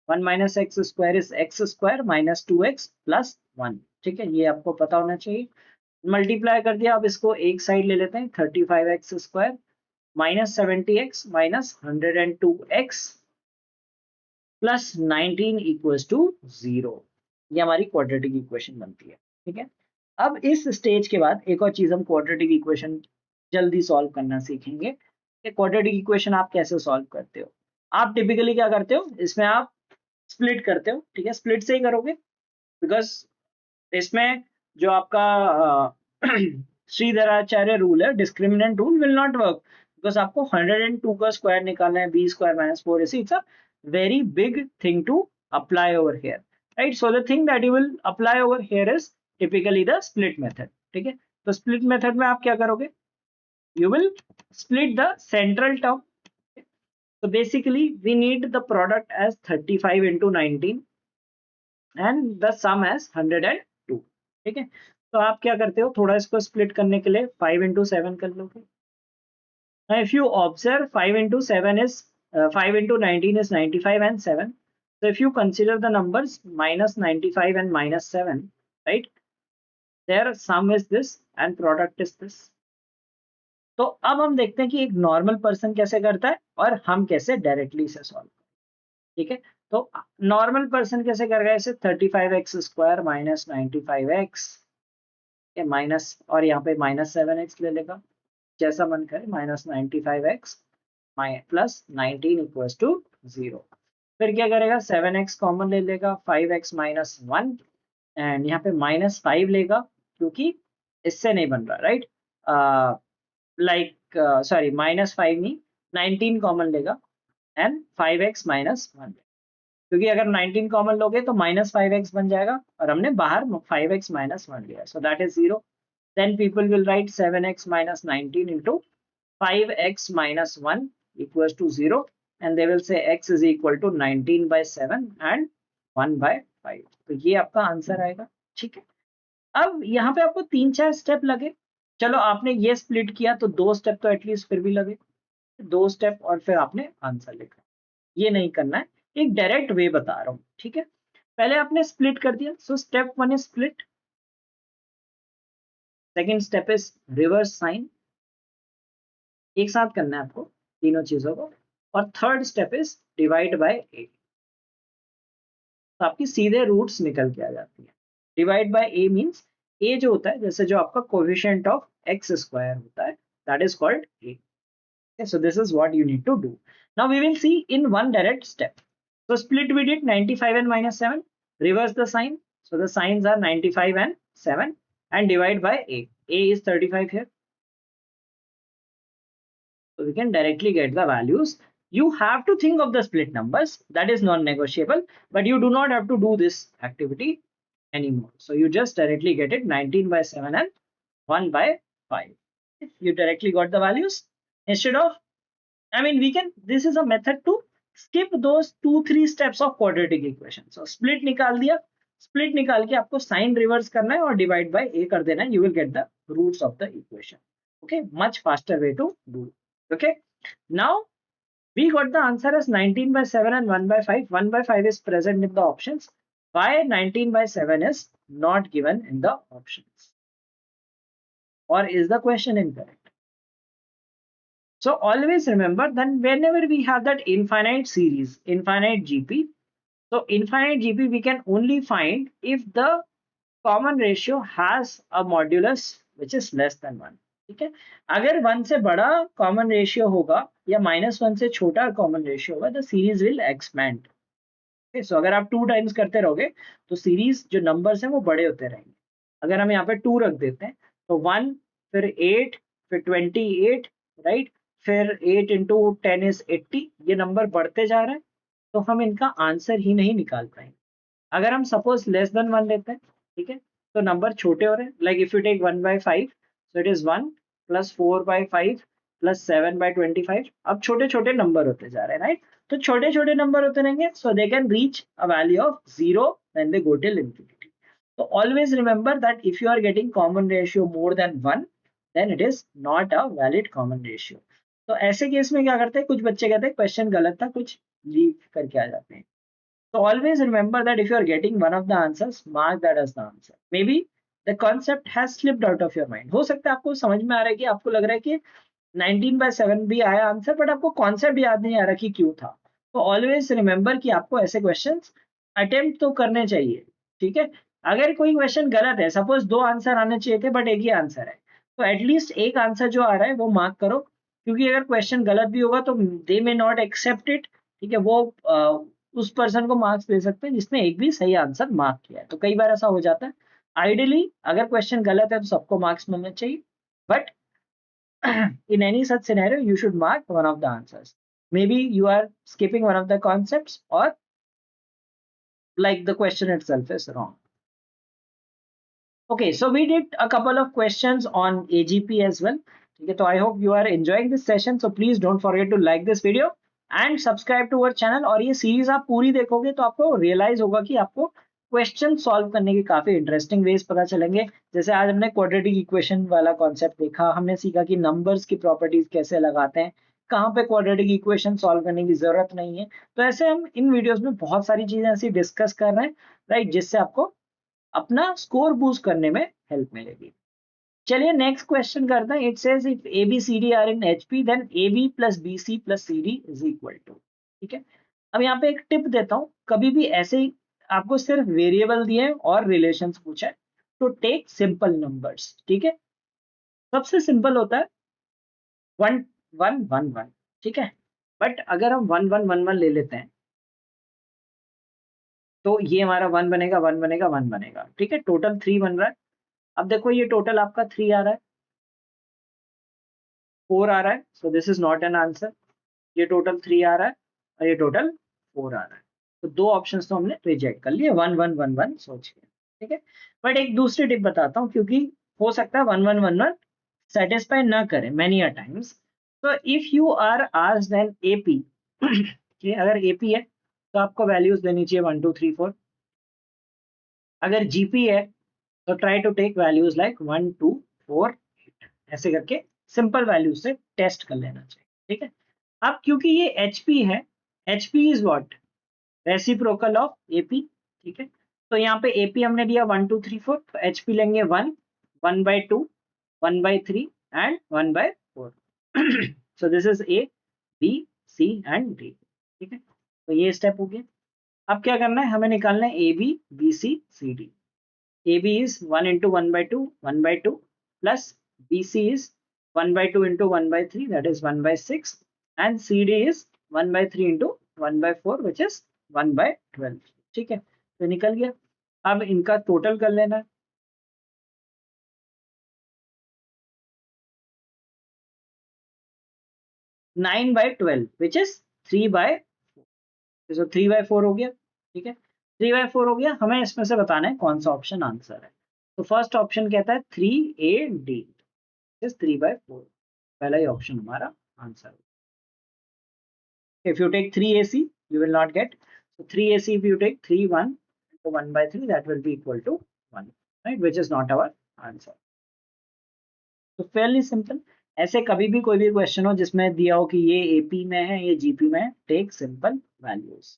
1 minus x square is x square minus 2x plus 1. ठीक है, ये आपको पता होना चाहिए. मल्टीप्लाई कर दिया, अब इसको एक साइड ले लेते हैं. 35x square minus 70x minus 102x plus 19 equals to 0. ये हमारी क्वाड्रेटिक इक्वेशन बनती है. ठीक है, अब इस स्टेज के बाद एक और चीज हम क्वाड्रेटिक इक्वेशन जल्दी सॉल्व करना सीखेंगे. क्वाड्रेटिक इक्वेशन आप कैसे सॉल्व करते हो. आप टिपिकली क्या करते हो, इसमें आप स्प्लिट करते हो. ठीक है, स्प्लिट से ही करोगे, बिकॉज इसमें जो आपका श्रीधराचार्य रूल है, discriminant rule will not work, because आपको 102 का स्क्वायर निकालना है, b square minus 4ac. It's a very big thing to apply over here, right? So the thing that you will apply over here is typically the split method. ठीक है, तो split method में आप क्या करोगे, you will split the central term. So basically we need the product as 35 into 19 and the sum as 102. ठीक है, तो आप क्या करते हो, थोड़ा इसको स्प्लिट करने के लिए 5 into 7 कर लोगे. Now if you observe, 5 into 7 is 5 into 19 is 95 and 7. So if you consider the numbers minus 95 and minus 7, right, their sum is this and product is this. तो अब हम देखते हैं कि एक नॉर्मल पर्सन कैसे करता है और हम कैसे डायरेक्टली इसे सॉल्व करें. ठीक है, तो नॉर्मल पर्सन कैसे करेगा, इसे 35x square minus 95x minus, और यहाँ पे माइनस 7x ले लेगा, जैसा मन करे, minus 95x plus 19 equals to 0. फिर क्या करेगा, 7x कॉमन ले लेगा, 5x माइनस 1 एंड यहाँ पे माइनस 5 लेगा, क्योंकि इससे नहीं बन रहा, राइट, लाइक सॉरी माइनस 5 नहीं, 19 कॉमन लेगा एंड 5x माइनस 1, क्योंकि अगर 19 कॉमन लोगे तो माइनस 5x बन जाएगा और हमने बाहर 5x माइनस 1 लिया, सो that is 0. Then people will write 7x minus 19 into 5x minus 1 equals to 0, and they will say x is equal to 19 by 7 and 1 by 5. तो ये आपका आंसर आएगा. ठीक है, अब यहाँ पे आपको 3-4 स्टेप लगे. चलो आपने ये स्प्लिट किया तो 2 स्टेप तो एटलीस्ट फिर भी लगे, 2 स्टेप, और फिर आपने आंसर लिखा. ये नहीं करना है, एक डायरेक्ट वे बता रहा हूँ. ठीक है, पहले आपने स्प्लिट कर दिया, so step 1 is split. Second step is reverse sign. एक साथ करना है आपको तीनों चीजों को. और third step is divide by 8. तो आपकी सीधे रूट्स निकल के आ जाती है. Divide by a means a जो होता है, जैसे जो आपका कोएफिशिएंट ऑफ x स्क्वायर होता है, that is called a. So this is what you need to do. Now we will see in one direct step. So split we did 95 and minus 7. Reverse the sign. So the signs are 95 and 7 and divide by A. A is 35 here. So we can directly get the values. You have to think of the split numbers. That is non-negotiable, but you do not have to do this activity anymore. So you just directly get it 19 by 7 and 1 by 5. You directly got the values instead of, I mean, we can, this is a method to skip those 2-3 steps of quadratic equation. So split निकाल दिया, split निकाल के आपको sign reverse करना है और divide by a कर देना है. You will get the roots of the equation. Okay, much faster way to do it. Okay, now we got the answer as 19 by 7 and 1 by 5. 1 by 5 is present in the options. Why 19 by 7 is not given in the options? Or is the question incorrect? So always remember that whenever we have that infinite series, infinite GP, so infinite GP we can only find if the common ratio has a modulus which is less than 1. ठीक है, अगर 1 से बड़ा common ratio होगा या -1 से छोटा common ratio होगा, the series will expand. Okay, so अगर आप 2 times करते रहोगे तो series जो numbers हैं वो बड़े होते रहेंगे. अगर हम यहाँ पे 2 रख देते हैं तो 1 फिर 8 फिर 28 राइट, फिर 8 into 10 is 80. ये नंबर बढ़ते जा रहे हैं तो हम इनका आंसर ही नहीं निकाल पाएंगे. अगर हम सपोज लेस देन 1 लेते हैं, ठीक है, तो नंबर छोटे हो रहे हैं. Like if you take 1 by 5, so it is 1 plus 4 by 5 plus 7 by 25. अब छोटे छोटे नंबर होते जा रहे हैं राइट, तो छोटे छोटे नंबर होते रहेंगे. So they can reach a value of 0 when they go till infinity. So always remember that if you are getting common ratio more than 1, then it is not a valid common ratio. तो ऐसे case में क्या करते हैं, कुछ बच्चे कहते हैं क्वेश्चन गलत था, कुछ लीव करके आ जाते हैं. So always remember that if you are getting one of the answers, mark that as the answer. Maybe the concept has slipped out of your mind. हो सकता है आपको समझ में आ रहा है कि आपको लग रहा है कि 19 by 7 भी आया आंसर, बट आपको कॉन्सेप्ट याद नहीं आ रहा कि क्यों था. तो ऑलवेज रिमेंबर कि आपको ऐसे क्वेश्चंस अटेम्प्ट तो करने चाहिए. ठीक है, अगर कोई क्वेश्चन गलत है, सपोज 2 आंसर आने चाहिए थे बट एक ही आंसर है, तो एटलीस्ट एक आंसर जो आ रहा है वो मार्क करो, क्योंकि अगर क्वेश्चन गलत भी होगा तो दे मे नॉट एक्सेप्ट इट. ठीक है, वो उस पर्सन को मार्क्स दे सकते हैं जिसने एक भी सही आंसर मार्क किया है. तो कई बार ऐसा हो जाता है. आइडियली अगर क्वेश्चन गलत है तो सबको मार्क्स मिलने चाहिए, but in any such scenario you should mark one of the answers. Maybe you are skipping one of the concepts, or like the question itself is wrong. Okay, so we did a couple of questions on AGP as well. Okay, so I hope you are enjoying this session. So please don't forget to like this video and subscribe to our channel. और ये series आप पूरी देखोगे तो आपको realise होगा कि आपको क्वेश्चन सॉल्व करने के काफी इंटरेस्टिंग वेज पता चलेंगे. जैसे आज हमने क्वाड्रेटिक इक्वेशन वाला कॉन्सेप्ट देखा, हमने सीखा कि नंबर्स की प्रॉपर्टीज कैसे लगाते हैं, कहाँ पे क्वाड्रेटिक इक्वेशन सॉल्व करने की जरूरत नहीं है. तो ऐसे हम इन वीडियोस में बहुत सारी चीजें ऐसी डिस्कस कर रहे हैं राइट, जिससे आपको अपना स्कोर बूस्ट करने में हेल्प मिलेगी. चलिए नेक्स्ट क्वेश्चन करते हैं. It says if a b c d are in HP then a b plus b c plus c d is equal to. ठीक है, अब यहाँ पे एक टिप देता हूँ, कभी भी ऐसे ही आपको सिर्फ वेरिएबल दिए और रिलेशंस पूछा है तो टेक सिंपल नंबर्स. ठीक है, सबसे सिंपल होता है 1 1 1 1. ठीक है, बट अगर हम 1 1 1 1 ले लेते हैं तो ये हमारा 1 बनेगा 1 बनेगा 1 बनेगा. ठीक है, टोटल 3 बन रहा है. अब देखो ये टोटल आपका 3 आ रहा है, 4 आ रहा है, सो this is not an answer. ये टोटल 3 आ रहा है और ये टोटल 4 आ रहा है. तो दो ऑप्शंस तो हमने रिजेक्ट कर लिए 1 1 1 1 सोच के. ठीक है, बट एक दूसरी टिप बताता हूँ, क्योंकि हो सकता है 1 1 1 1 सेटिस्फाई ना करे मेनी अ टाइम्स. तो if you are asked an AP, अगर एपी है तो आपको वैल्यूज देनी चाहिए 1 2 3 4. अगर जीपी है तो try to take values like 1 2 4 8. ऐसे करके सिंपल वैल्यूज से टेस्ट कर लेना चाहिए. ठीक है, अब क्योंकि ये एचपी है, HP is what, reciprocal of AP. ठीक है, तो यहाँ पे एपी हमने दिया 1 2 3 4, तो एचपी लेंगे 1 1 by 2 1 by 3 and 1 by 4. So this is a b c and d. ठीक है, तो ये स्टेप हो गया. अब क्या करना है, हमें निकालना है a b b c c d. A b is 1 into 1 by 2 1 by 2 plus BC is 1 by 2 into 1 by 3, that is 1 by 6, and CD is 1 by 3 into 1 by 4, which is 1 by 12. ठीक है, तो निकल गया. अब इनका टोटल कर लेना है। 9/12 विच इज 3/4, तो 3/4 हो गया। ठीक है, 3/4 हो गया। हमें इसमें से बताना है कौन सा ऑप्शन आंसर है। तो फर्स्ट ऑप्शन कहता है 3AD, 3/4, पहला ही ऑप्शन हमारा answer. If you take 3AC, you will not get. So 3AC, if you take 3, 1 into 1/3, that will be equal to 1, right? Which is not our answer. तो fairly simple. ऐसे कभी भी कोई भी क्वेश्चन हो जिसमें दिया हो कि ये AP में है, ये GP में है, टेक सिंपल वैल्यूज।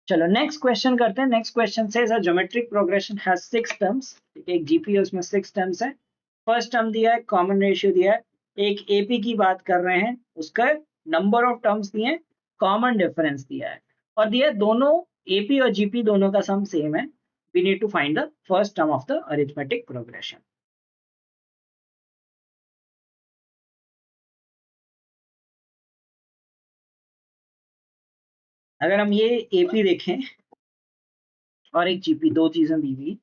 चलो नेक्स्ट क्वेश्चन करते हैं। नेक्स्ट क्वेश्चन से ज्योमेट्रिक प्रोग्रेशन हैज 6 टर्म्स। एक जीपी है, उसमें 6 टर्म्स है। फर्स्ट टर्म दिया है, कॉमन रेशियो दिया है, एक एपी की बात कर रहे हैं, उसका नंबर ऑफ टर्म्स दिए हैं, कॉमन डिफरेंस दिया है, और दिया है दोनों एपी और जीपी दोनों का सम सेम है। We need to find the first term of the arithmetic progression. अगर हम ये एपी देखें और एक जीपी, दो चीजें दी हुई।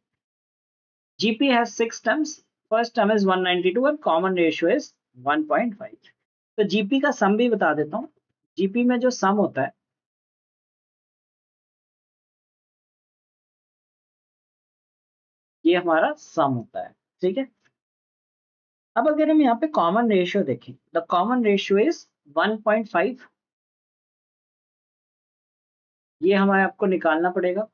GP has 6 terms. First term is 192 and common ratio is 1.5. तो GP का सम भी बता देता हूँ। GP में जो सम होता है, ये हमारा सम होता है। ठीक है, अब अगर हम यहाँ पे कॉमन रेशियो देखें, द कॉमन रेशियो इज 1.5। ये हमारे आपको निकालना पड़ेगा।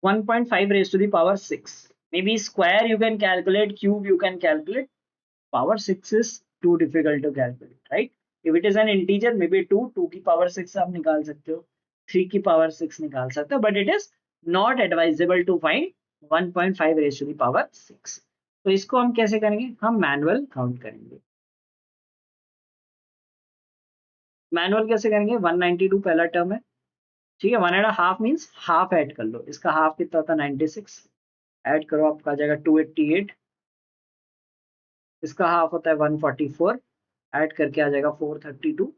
1.5 raised to the power 6, maybe square you can calculate, cube you can calculate, power 6 is too difficult to calculate, right? If it is an integer, maybe 2 की power 6 आप निकाल सकते हो, 3 की power 6 निकाल सकते हो, but it is not advisable to find 1.5 raised to the power 6। तो इसको हम कैसे करेंगे? हम मैनुअल काउंट करेंगे। मैनुअल कैसे करेंगे? 192 पहला टर्म है, ठीक है, 1.5 मीन्स हाफ ऐड कर लो, इसका हाफ कितना होता है? 96, ऐड करो, आपका आ जाएगा 288, इसका हाफ होता है 144, ऐड करके आ जाएगा 432,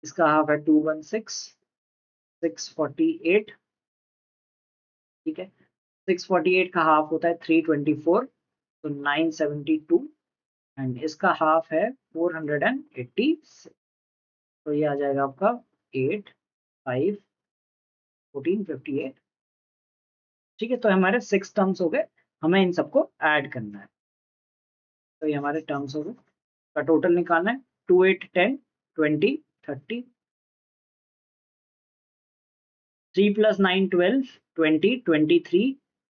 इसका हाफ है 216, 648, ठीक है, 648 का हाफ होता है 324, तो 972, एंड इसका हाफ है 486, तो ये आ जाएगा आपका 8, 5, 14, 58। ठीक है, तो हमारे 6 टर्म्स हो गए, हमें इन सबको ऐड करना है। तो ये हमारे टर्म्स हो गए, का टोटल निकालना है। 2, 8, 10, 20, 30, 3 + 9, 12, 20, 23,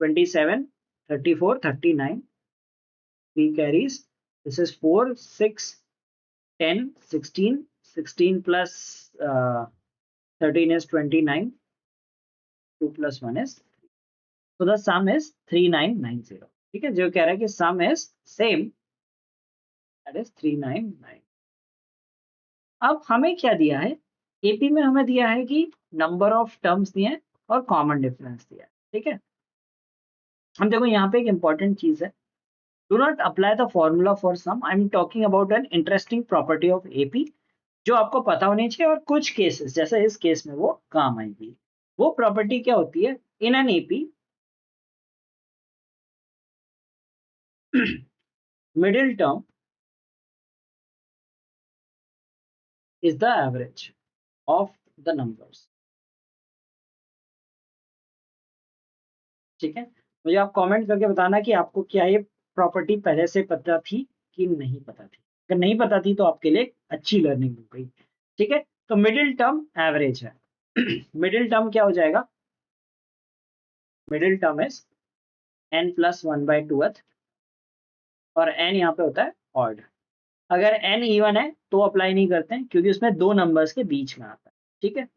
27, 34, 39, 3 carries, this is 4, 6, 10, 16, 16 plus 13 is 29, 2 plus 1 is, so the sum is 3990। ठीक है, जो कह रहा है कि sum is same, that is 399। अब हमें क्या दिया है? एपी में हमें दिया है कि नंबर ऑफ टर्म्स दिए हैं और कॉमन डिफरेंस दिया है। ठीक है, हम देखो यहाँ पे एक इंपॉर्टेंट चीज है, do not apply the formula for sum, I am talking about an interesting property of AP जो आपको पता होनी चाहिए, और कुछ केसेस जैसे इस केस में वो काम आएगी। वो प्रॉपर्टी क्या होती है? In an AP, middle term is the average of the numbers. ठीक है, मुझे आप कमेंट करके बताना कि आपको क्या ये प्रॉपर्टी पहले से पता थी कि नहीं पता थी। अगर नहीं पता थी तो आपके लिए अच्छी लर्निंग हो गई। ठीक है, तो मिडिल टर्म एवरेज है। मिडिल टर्म क्या हो जाएगा? Middle term is n + 1/2th, और n यहाँ पे होता है ऑड। अगर n इवन है तो अप्लाई नहीं करते हैं, क्योंकि उसमें दो नंबर्स के बीच में आता है। ठीक है,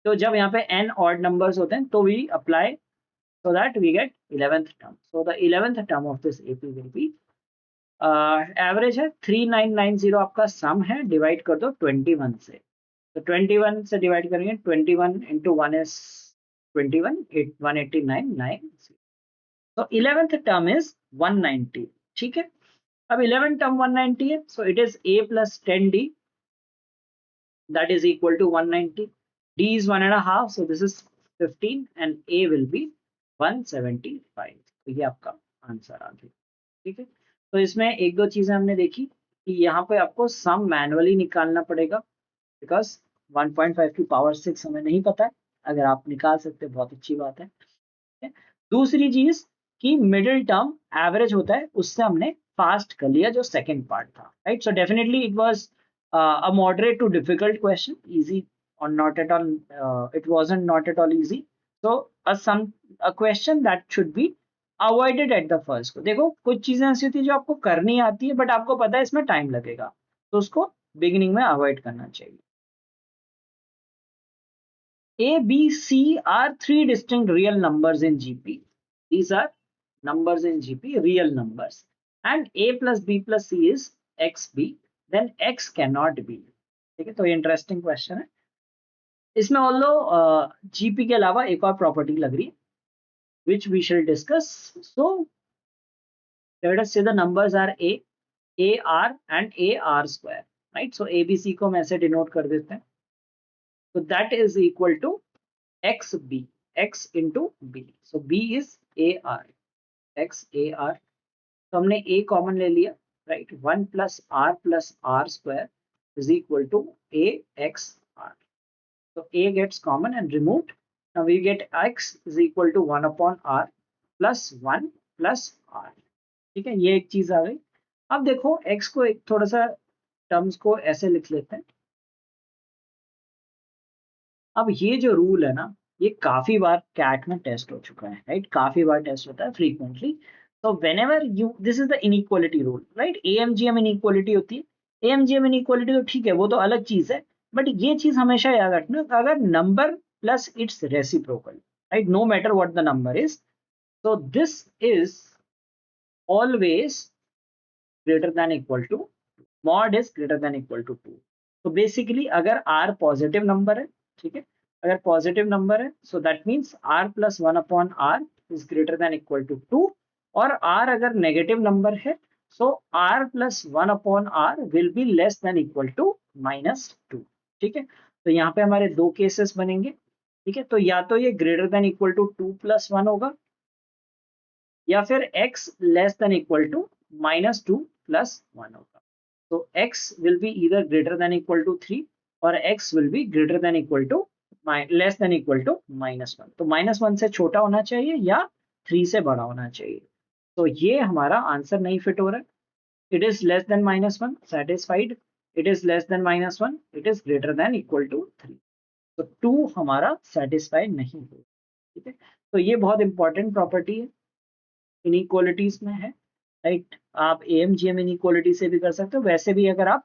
तो जब यहाँ पे n ऑड नंबर्स होते हैं तो we apply, so that we get 11th term, so the 11th term of this AP will be average है 3990, आपका सम है, डिवाइड कर दो 21 से, तो 21 से डिवाइड करेंगे, 21 into 1 is 21, 189, 9, तो 11th टर्म इज 190। ठीक है, अब 11th टर्म 190 है, so it is a + 10d, that is equal to 190. D is 1.5, so this is 15 and A will be 175. तो ये आपका आंसर आ गया, ठीक है। तो इसमें एक दो चीजें हमने देखी कि यहाँ पे आपको सम मैनुअली निकालना पड़ेगा, बिकॉज 1.5 की पावर 6 हमें नहीं पता है। अगर आप निकाल सकते बहुत अच्छी बात है। दूसरी चीज कि मिडिल टर्म एवरेज होता है, उससे हमने फास्ट कर लिया जो सेकंड पार्ट था, right. So definitely it was a moderate to difficult question, easy or not at all, it wasn't not at all easy. So a question that should be avoided at the first. देखो कुछ चीजें ऐसी होती है जो आपको करनी आती है बट आपको पता है इसमें टाइम लगेगा, तो उसको बिगिनिंग में अवॉइड करना चाहिए। A, B, C are three distinct real numbers in GP. These are numbers in GP, real numbers. And A plus B plus C is XB. Then X cannot be. ठीक है, तो ये interesting question है। इसमें although GP के अलावा एक और प्रॉपर्टी लग रही है which we shall discuss. So let us say the numbers are A, AR and AR square, right? So ABC को हम ऐसे डिनोट कर देते हैं। So that is equal to XB, X into B. So B is AR, X AR. तो हमने A common ले लिया, right? 1 plus R square is equal to AXR. So A gets common and removed. Now we get X is equal to 1 upon R plus 1 plus R. ठीक है, ये एक चीज आ गई। अब देखो X को एक थोड़ा सा टर्म्स को ऐसे लिख लेते हैं। अब ये जो रूल है ना, ये काफी बार कैट में टेस्ट हो चुका है, राइट। काफी बार टेस्ट होता है फ्रीक्वेंटली। तो whenever you, this is the inequality rule, right. AM GM inequality होती है। एएमजीएम इनइक्वालिटी तो ठीक है, वो तो अलग चीज है, बट ये चीज हमेशा याद रखना, अगर number plus it's reciprocal, right, no matter what the number is, so this is always greater than equal to, mod is greater than equal to 2. तो बेसिकली अगर r पॉजिटिव नंबर है, ठीक है, अगर पॉजिटिव नंबर है, so that means r plus 1 upon r is greater than equal to 2, और r अगर negative number है, so r plus 1 upon r will be less than equal to -2, ठीक है। तो यहाँ पे हमारे दो केसेस बनेंगे, ठीक है। तो या तो ये greater than equal to 2 plus 1 होगा, या फिर x less than equal to -2 plus 1 होगा। तो x will be either greater than equal to 3 or x will be greater than equal to less than equal to -1। तो -1 से छोटा होना चाहिए या 3 से बड़ा होना चाहिए। तो ये हमारा आंसर नहीं फिट हो रहा है। It is less than -1 satisfied, it is less than -1, it is greater than equal to 3। तो 2 हमारा सेटिस्फाइड नहीं हो, ठीक है। तो ये बहुत इंपॉर्टेंट प्रॉपर्टी है, इनइक्वालिटीज में है, राइट। आप एएमजीएम इनइक्वालिटी से भी कर सकते हो, वैसे भी अगर आप,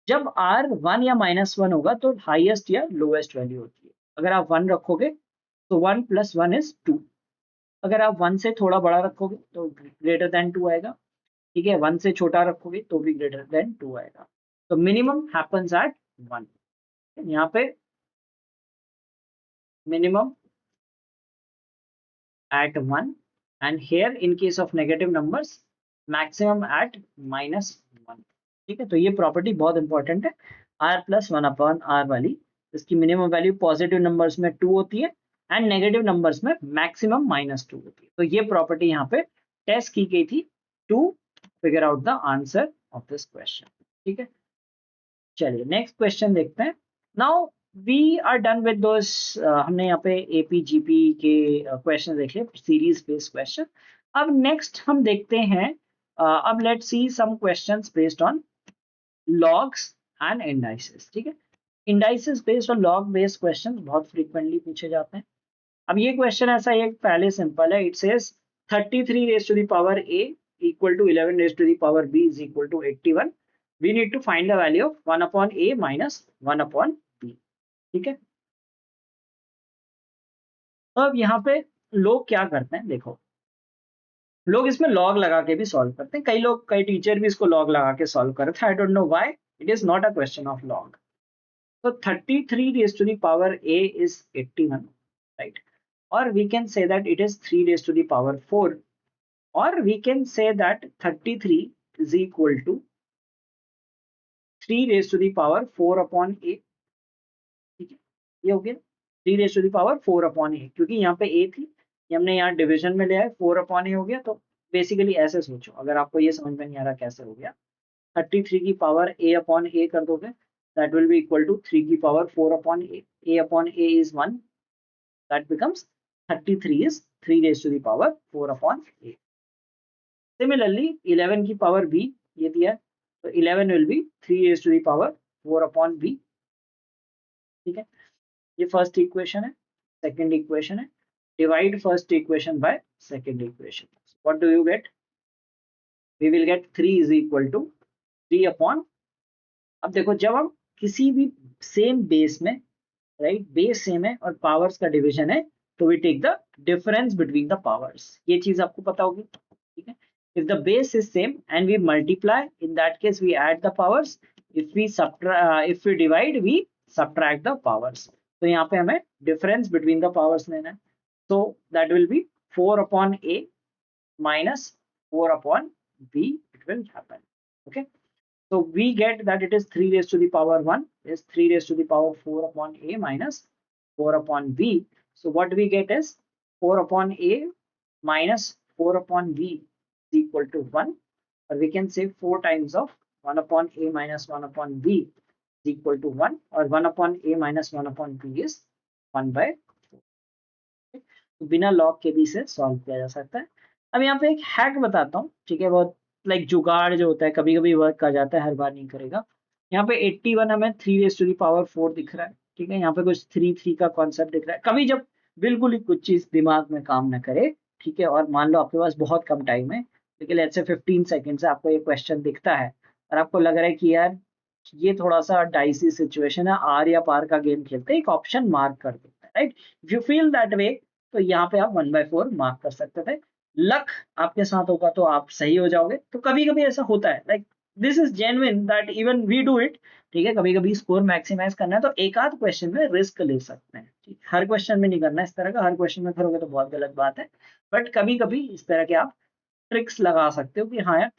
जब r 1 या -1 होगा तो हाईएस्ट या लोएस्ट वैल्यू होती है। अगर आप 1 रखोगे तो 1 प्लस 1 इज 2। अगर आप 1 से थोड़ा बड़ा रखोगे तो ग्रेटर देन 2 आएगा, ठीक है। 1 से छोटा रखोगे तो भी ग्रेटर देन 2 आएगा। तो मिनिमम हैपेंस एट 1, यहाँ पे minimum at 1, and here in case of negative numbers maximum at -1, ठीक है। तो ये प्रॉपर्टी बहुत इंपॉर्टेंट है, r प्लस 1 अपॉन r वाली। इसकी मिनिमम वैल्यू पॉजिटिव नंबर्स में 2 होती है एंड नेगेटिव नंबर्स में मैक्सिमम -2 होती है। तो ये प्रॉपर्टी यहाँ पे टेस्ट की गई थी to figure out the answer of this question, ठीक है। चलिए नेक्स्ट क्वेश्चन देखते हैं। Now we are done with those, हमने यहाँ पे एपी जीपी के क्वेश्चन देख लिए, सीरीज बेस्ड क्वेश्चन। अब नेक्स्ट हम देखते हैं, अब let's see some questions based on logs and indices, ठीक है। इंडाइसेस बेस्ड और लॉग बेस्ड क्वेश्चन बहुत फ्रीक्वेंटली पूछे जाते हैं। अब ये क्वेश्चन ऐसा है, पहले सिंपल है। It says 33 raise to the power a equal to 11 raise to the power b is equal to 81। We need to find the value of 1 upon a minus 1 upon b, ठीक है। अब यहाँ पे लोग क्या करते हैं, देखो लोग इसमें लॉग लगा के भी सॉल्व करते हैं। कई लोग, कई टीचर भी इसको लॉग लगा के सॉल्व करते हैं। I don't know why, it is not a question of log. So 33 raised to the power a is 81, right? Or we can say that it is 3 raised to the power 4, or we can say that 33 is equal to 3 raised to the power 4 upon a, ये हो गया 3⁴ क्योंकि यहाँ पे a थी, ये हमने यहाँ डिवीजन में लिया है, 4/a हो गया। तो बेसिकली ऐसे सोचो, अगर आपको ये समझ में नहीं आ रहा कैसे हो गया, 33 की पावर a/a कर दोगे, that will be equal to 3 की power 4/a, a/a is 1, that becomes 33 is 3⁴ similarly 11 की पावर b ये दिया है, तो 11 विल बी 3⁴ ठीक है। ये फर्स्ट इक्वेशन है। सेकंड इक्वेशन है, divide first equation by second equation, what do you get, we will get 3 is equal to 3 अब देखो जब हम किसी भी सेम बेस में, राइट, बेस सेम है और पावर्स का डिवीजन है, तो we take the difference between the powers, ये चीज आपको पता होगी, ठीक है। If the base is same and we multiply, in that case we add the powers, if we divide we subtract the powers. तो यहाँ पे हमें डिफरेंस बिटवीन द पावर्स लेना है, so that will be 4/a minus 4/b, it will happen, okay। So we get that it is 3⁴ is 3⁴ minus 4/b. So what we get is 4/a minus 4/b is equal to 1, or we can say 4 times of 1/a minus 1/b is equal to 1, or 1/a minus 1/b is 1/4। तो बिना log के भी इसे solve किया जा सकता है। अब यहाँ पे एक हैक बताता हूँ, ठीक है, बहुत लाइक जुगाड़ जो होता है कभी कभी वर्क कर जाता है, हर बार नहीं करेगा। यहाँ पे 81 हमें 3⁴ दिख रहा है, ठीक है, यहाँ पे कुछ 3 का कॉन्सेप्ट दिख रहा है। कभी जब बिल्कुल ही कुछ चीज दिमाग में काम ना करे, ठीक है, और मान लो आपके पास बहुत कम टाइम है, लेकिन लेट्स से 15 सेकंड से आपको ये क्वेश्चन दिखता है और आपको लग रहा है कि यार ये थोड़ा सा डाइसी सिचुएशन है, आर या पार का गेम खेलते हैं, एक ऑप्शन मार्क कर देता है, right. If you feel that way, तो यहाँ पे आप 1/4 मार्क कर सकते थे। लक आपके साथ होगा तो आप सही हो जाओगे। तो कभी कभी ऐसा होता है, like this is genuine that even we do it, ठीक है। कभी कभी स्कोर मैक्सिमाइज करना है तो एक आध क्वेश्चन में रिस्क ले सकते हैं, ठीक, हर क्वेश्चन में नहीं करना इस तरह का, हर क्वेश्चन में करोगे तो बहुत गलत बात है। बट कभी कभी इस तरह के आप ट्रिक्स लगा सकते हो कि हाँ यार,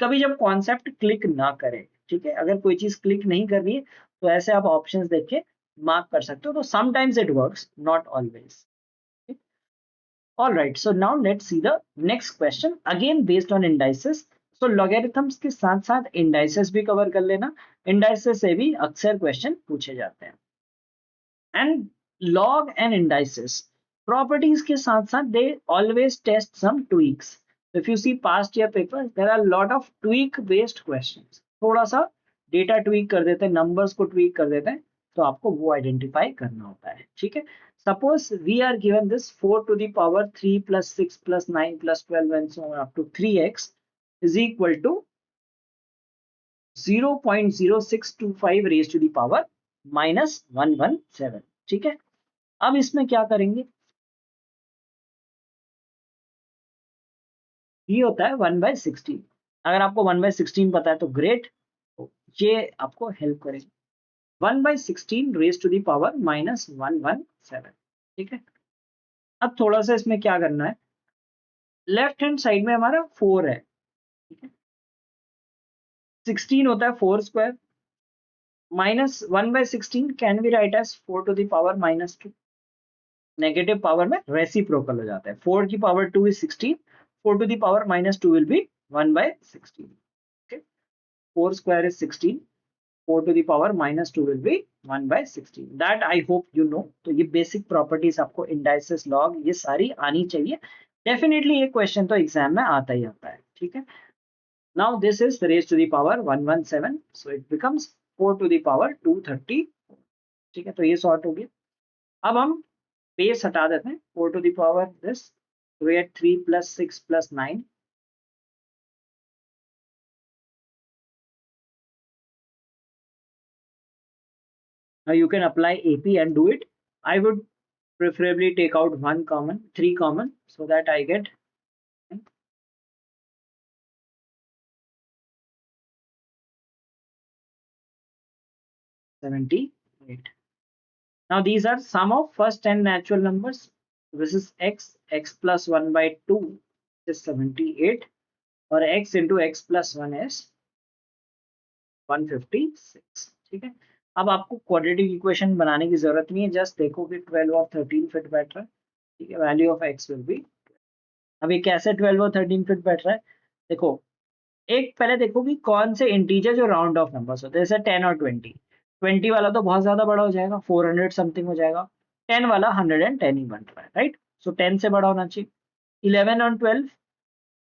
कभी जब कॉन्सेप्ट क्लिक ना करे, ठीक है, अगर कोई चीज क्लिक नहीं कर रही है तो ऐसे आप ऑप्शंस देख के मार्क कर सकते हो। तो sometimes it works, not always. All right, so now let's see the next question, again based on indices. So logarithms के साथ साथ indices भी कवर कर लेना, indices से भी अक्सर क्वेश्चन पूछे जाते हैं। And log and indices properties के साथ साथ they always test some tweaks. If you see past year papers, there are a lot of tweak based questions. थोड़ा सा डेटा ट्वीक कर देते हैं, नंबर्स को ट्वीक कर देते हैं, तो आपको वो आइडेंटिफाई करना होता है, ठीक है। Suppose we are given this 4 to the power 3 plus 6 plus 9 plus 12 and so on up to 3x is equal to 0.0625 raised to the power minus 117, ठीक है। अब इसमें क्या करेंगे, ये होता है 1/16। अगर आपको 1/16 पता है तो ग्रेट, तो ये आपको हेल्प करेगा। 1/16 raise to the power minus 117, ठीक है। अब थोड़ा सा इसमें क्या करना है, लेफ्ट हैंड साइड में हमारा 4 है, ठीक है, 16 होता है 4 square, minus 1/16 can be write as 4 to the power -2। Negative power में रेसिप्रोकल हो जाता है, 4 की power 2 is 16, 4 to the power -2 will be 1/16, okay। 4 square is 16, 4 to the power -2 will be 1/16, that I hope you know। तो ये basic properties आपको indices, log, ये सारी आनी चाहिए। डेफिनेटली ये क्वेश्चन तो एग्जाम में आता ही आता है, ठीक है। Now this is raised to the power 117, so it becomes 4 to the power 230, ठीक है। तो ये सॉर्ट हो गया। अब हम बेस हटा देते हैं, 4 to the power this, so we had 3 plus 6 plus 9, now you can apply AP and do it। I would preferably take out 3 common, so that I get 78। Now these are sum of first 10 natural numbers. This is x plus 1/2 is 78, or x into x plus 1 is 156, ठीक है। अब आपको quadratic equation बनाने की जरूरत नहीं है, just देखो कि 12 और 13 फिट बैठ रहा है, ठीक है, value of x will be. अभी कैसे 12 और 13 फिट बैठ रहा है, देखो एक पहले देखो कि कौन से इंटीजर जो राउंड ऑफ नंबर्स होते हैं, जैसे 10 और 20। 20 वाला तो बहुत ज्यादा बड़ा हो जाएगा, 400 समथिंग हो जाएगा। 10 वाला 110 ही बन रहा है, राइट। सो 10 से बड़ा होना चाहिए। 11 और 12,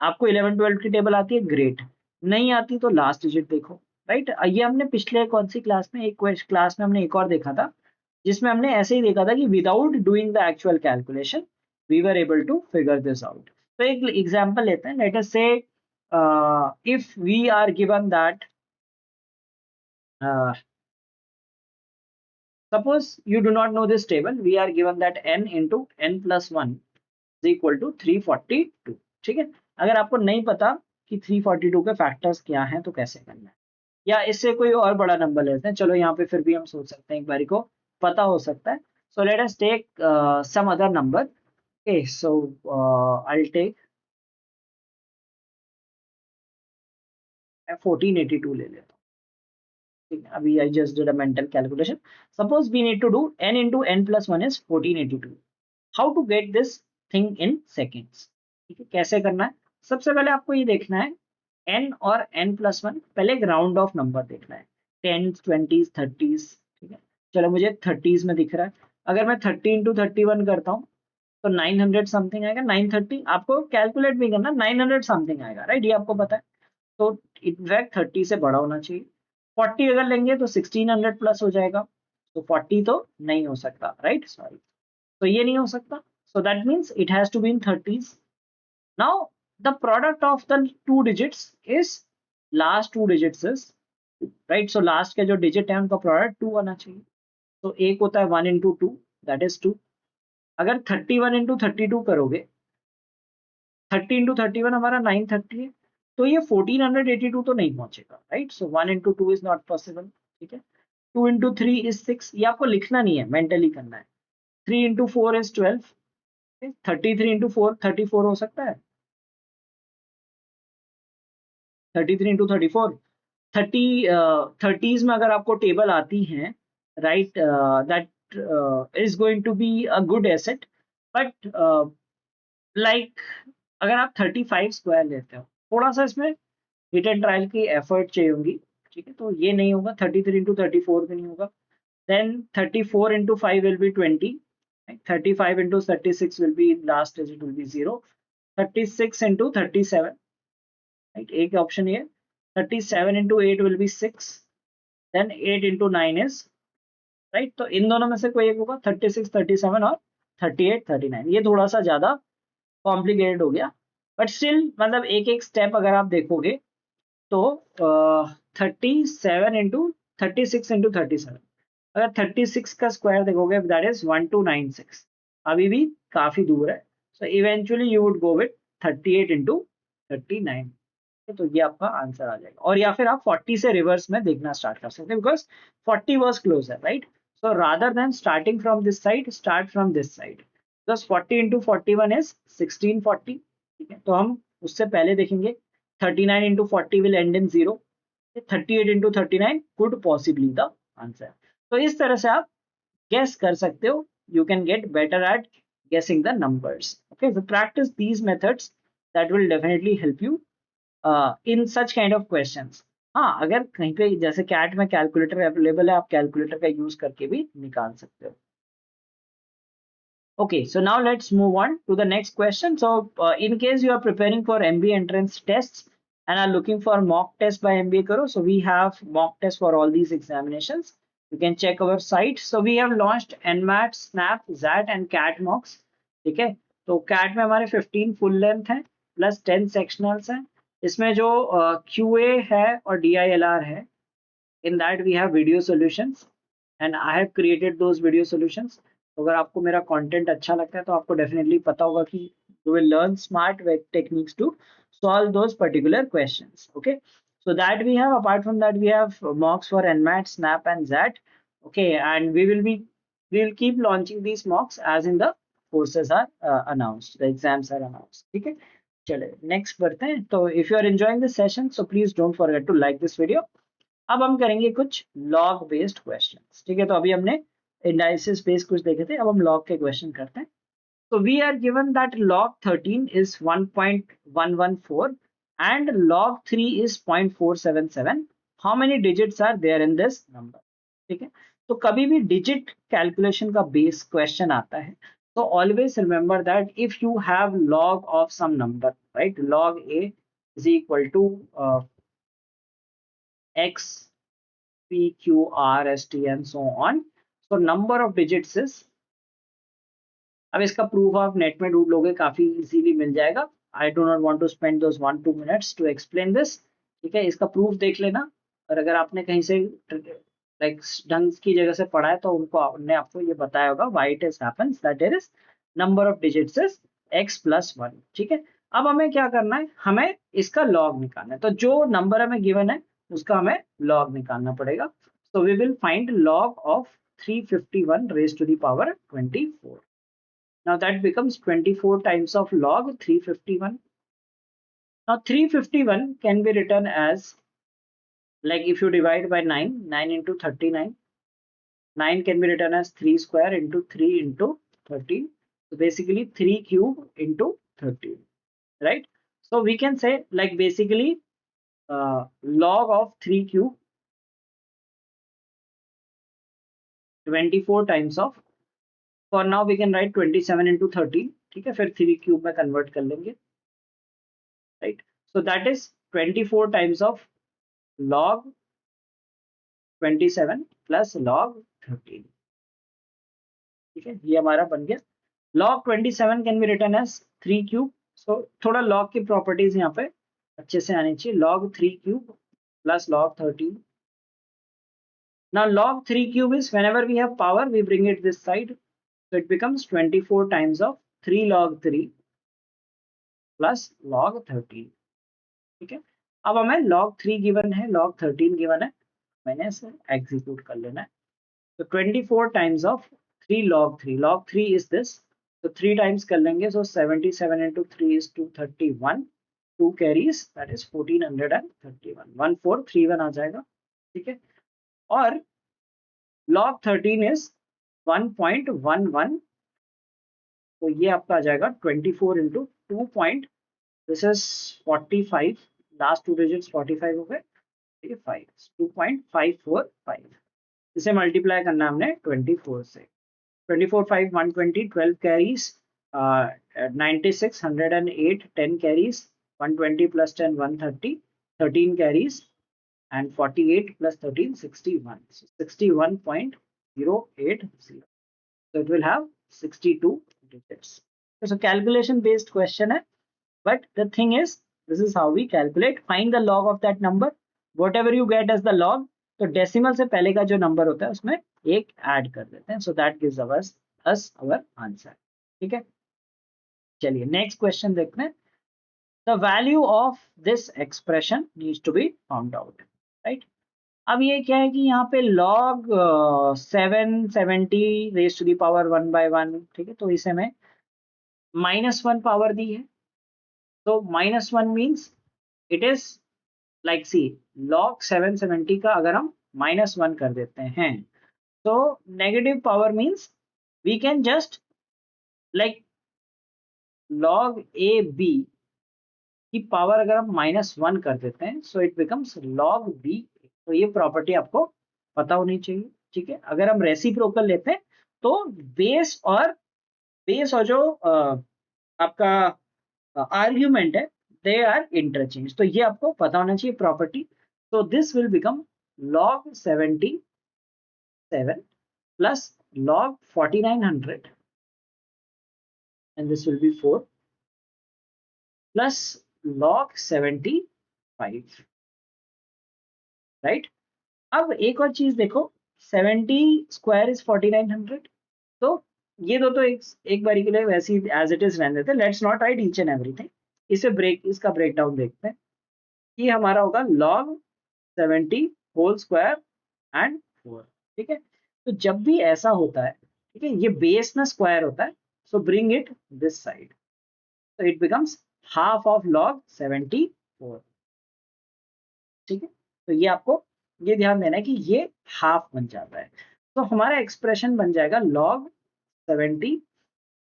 आपको 11 12 की टेबल आती है, ग्रेट। नहीं आती तो लास्ट डिजिट देखो, राइट। ये हमने पिछले कौन सी क्लास में, एक क्लास में हमने एक और देखा था, जिसमें हमने ऐसे ही देखा था कि without doing the actual calculation we were able to figure this out. तो एक एग्जांपल लेते हैं, let us say if we are given that suppose you do not know this table, we are given that n into n plus 1 is equal to 342, ठीक है। अगर आपको नहीं पता कि 342 के फैक्टर्स क्या हैं तो कैसे करना है, या इससे कोई और बड़ा नंबर लेते हैं, चलो यहाँ पे फिर भी हम सोच सकते हैं, एक बारी को पता हो सकता है। So let us take some other number, okay. So I will take 1482 ले लेता हूँ, ठीक है। अभी I just did a mental calculation. Suppose we need to do n into n plus 1 is 1482। How to get this thing in seconds, ठीक है, कैसे करना है। सबसे पहले आपको ये देखना है n और n प्लस 1, पहले एक राउंड ऑफ नंबर देखना है, 10 20 30, ठीक है। चलो मुझे 30s में दिख रहा है, अगर मैं 30 इंटू 31 करता हूँ तो 900 समथिंग आएगा। 930 आपको कैलकुलेट भी करना, 900 समथिंग आएगा, राइट, ये आपको पता है। तो इनफैक्ट 30 से बड़ा होना चाहिए। 40 अगर लेंगे तो 1600 प्लस हो जाएगा, तो 40 तो नहीं हो सकता, राइट, सॉरी, तो ये नहीं हो सकता। So that means it has to be in 30s. Now the product of the two digits is last two digits is right. So last के जो digit है उनका product 2 आना चाहिए। तो एक होता है 1 into 2, that is 2। अगर 31 into 32 करोगे, 30 into 31 हमारा 930 है, तो ये 1482 तो नहीं पहुंचेगा, right. So 1 into 2 is not possible, ठीक है। 2 into 3 is 6, ये आपको लिखना नहीं है, मेंटली करना है। 3 into 4 is 12, 33 into 4 34 हो सकता है। 33 इंटू 34, 30s में अगर आपको टेबल आती है, right, that is going to be a good asset. But like अगर आप 35 स्क्वायर लेते हो, थोड़ा सा इसमें हिट एंड ट्रायल की एफर्ट चाहिए होगी, ठीक है, तो ये नहीं होगा। 33 इंटू 34 भी नहीं होगा। Then 34 into 5 will be 20, 35 into 36 will be last digit will be 0, 36 into 37, right, एक ऑप्शन ये। 37 into 8 will be 6, then 8 into 9 is right। तो इन दोनों में से कोई एक होगा, 36 37 और 38 39। ये थोड़ा सा ज्यादा कॉम्प्लिकेटेड हो गया, बट स्टिल मतलब एक एक स्टेप अगर आप देखोगे तो 37 इंटू 36 इंटू 37, अगर 36 का स्क्वायर देखोगे दैट इज 1296, अभी भी काफी दूर है। So eventually you would go with 38 into 39, तो ये आपका आंसर आ जाएगा। और या फिर आप 40 से रिवर्स में देखना स्टार्ट कर सकते हैं, because 40 was closer, right. So rather than starting from this side, start from this side, because 40 into 41 is 1640, ठीक है। तो हम उससे पहले देखेंगे 39 into 40 will end in 0, 38 into 39 could possibly the answer. तो इस तरह से आप गेस कर सकते हो, you can get better at guessing the numbers, okay। So practice these methods, that will definitely help you in such kind of questions. हाँ, अगर कहीं पे जैसे कैट में कैलकुलेटर अवेलेबल है, आप कैलकुलेटर का यूज करके भी निकाल सकते हो। Okay, so now let's move on to the next question. So in case you are preparing for MBA entrance tests and are looking for mock test by MBA Karo, so we have mock tests for all these examinations. You can check our site. So we have launched NMAT, SNAP, ZAT and CAT mocks, ठीक है। तो CAT में हमारे 15 full length हैं plus 10 सेक्शनल्स हैं। इसमें जो QA है और DILR है, in that we have video solutions and I have created those video solutions। तो अगर आपको मेरा कंटेंट अच्छा लगता है तो आपको डेफिनेटली पता होगा कि you will learn smart techniques to solve those particular questions, okay। So that we have, apart from that we have mocks for NMAT, SNAP and ZAT, okay, and we will keep launching these mocks as in the courses are announced, the exams are announced, ठीक है। चले next बढ़ते हैं। तो if you are enjoying this session, so please don't forget to like this video अब हम करेंगे कुछ लॉग बेस्ड क्वेश्चंस, ठीक है। तो अभी हमने इंडाइसिस बेस्ड कुछ देखे थे, अब हम लॉग के क्वेश्चन करते हैं। So we are given that log 13 is 1.114 and log 3 is 0.477. How many digits are there in this number? ठीक है, तो कभी भी डिजिट कैलकुलेशन का बेस क्वेश्चन आता है तो always remember that if you have log of some number, right? Log a is equal to x p q r s t and so on. So number of digits is, अब इसका proof आप net में ढूंढ लोगे, काफी easily मिल जाएगा। I do not want to spend those 1-2 minutes to explain this, ठीक है। इसका प्रूफ देख लेना, और अगर आपने कहीं से लाइक ढंग की जगह से पढ़ा है तो उन्होंने आपको ये बताया होगा why it is happens that there is number of digits is x+1, ठीक है। अब हमें क्या करना है, हमें इसका लॉग निकालना है। तो जो नंबर हमें गिवन है उसका हमें लॉग निकालना पड़ेगा। So we will find log of 351 raised to the power 24. Now that becomes 24 times of log 351. Now 351 can be written as, like if you divide by 9, 9 into 39, 9 can be written as 3 square into 3 into 13. So basically 3 cube into 13, right? So we can say like basically log of 3 cube 24 times of, for now we can write 27 into 13, ठीक है, फिर 3 cube में convert कर लेंगे, right? So that is 24 times of log 27 plus log 13, ठीक है, ये हमारा बन गया। log 27 can be written as 3 cube. So थोड़ा log की प्रॉपर्टीज यहाँ पे अच्छे से आनी चाहिए। log 3 cube plus log 13. Now log 3 cube is whenever we have power we bring it this side, so it becomes 24 times of 3 log 3 plus log 13, ठीक है। अब हमें log 3 गिवन है, log 13 गिवन है, मैंने इसे एग्जीक्यूट कर लेना है। So 24 times of 3 log 3. Log 3 is this. So 3 times कर लेंगे. So 77 into 3 is 231. 2 carries, that is 1431. 1431 आ जाएगा, ठीक है। और log 13 is 1.11. तो ये आपका आ जाएगा 24 into 2 point. This is 45. Last two digits 45 हो गए, 5 2.545. इसे मल्टीप्लाई करना हमने 24 से। 24 5 120, 12 carries, 96 108, 10 carries, 120 plus 10 130, 13 carries, and 48 plus 13 61. So 61.080. So it will have 62 digits. So calculation based question है, but the thing is this is how we calculate. Find the log of that number. Whatever you get as the log, तो decimal से पहले का जो number होता है उसमें एक ऐड कर देते हैं, so that gives us our answer, ठीक है। चलिए नेक्स्ट क्वेश्चन देखते हैं। The value of this expression needs to be found out, right. अब ये क्या है कि यहाँ पे log 770 raise to the power 1/1, ठीक है, तो इसे में -1 पावर दी है। तो -1 means it is like see log 770 का अगर हम -1 कर देते हैं तो negative power means we can just like log a b की पावर अगर हम -1 कर देते हैं so it becomes log b। तो ये प्रॉपर्टी आपको पता होनी चाहिए, ठीक है। अगर हम रेसिप्रोकल लेते हैं तो बेस और जो आपका आर्ग्यूमेंट है दे आर इंटरचेंज, तो ये आपको पता होना चाहिए property. so this will become log 77 plus log 4900, and this will be 4 plus log 75, right? अब एक और चीज देखो, 70 स्क्वायर इज 4900, तो ये दो तो एक बारी के लिए वैसे ही एज इट इज रहने देते हैं। Let's not right each and everything, इसका ब्रेकडाउन देखते हैं। ये हमारा होगा log 70 होल स्क्वायर एंड 4, ठीक है। तो जब भी ऐसा होता है, ठीक है, ये बेस ना स्क्वायर होता है, सो bring it this side, so it becomes half of log 74, ठीक है। तो ये आपको ये ध्यान देना है कि ये हाफ बन जाता है, तो हमारा एक्सप्रेशन बन जाएगा log 70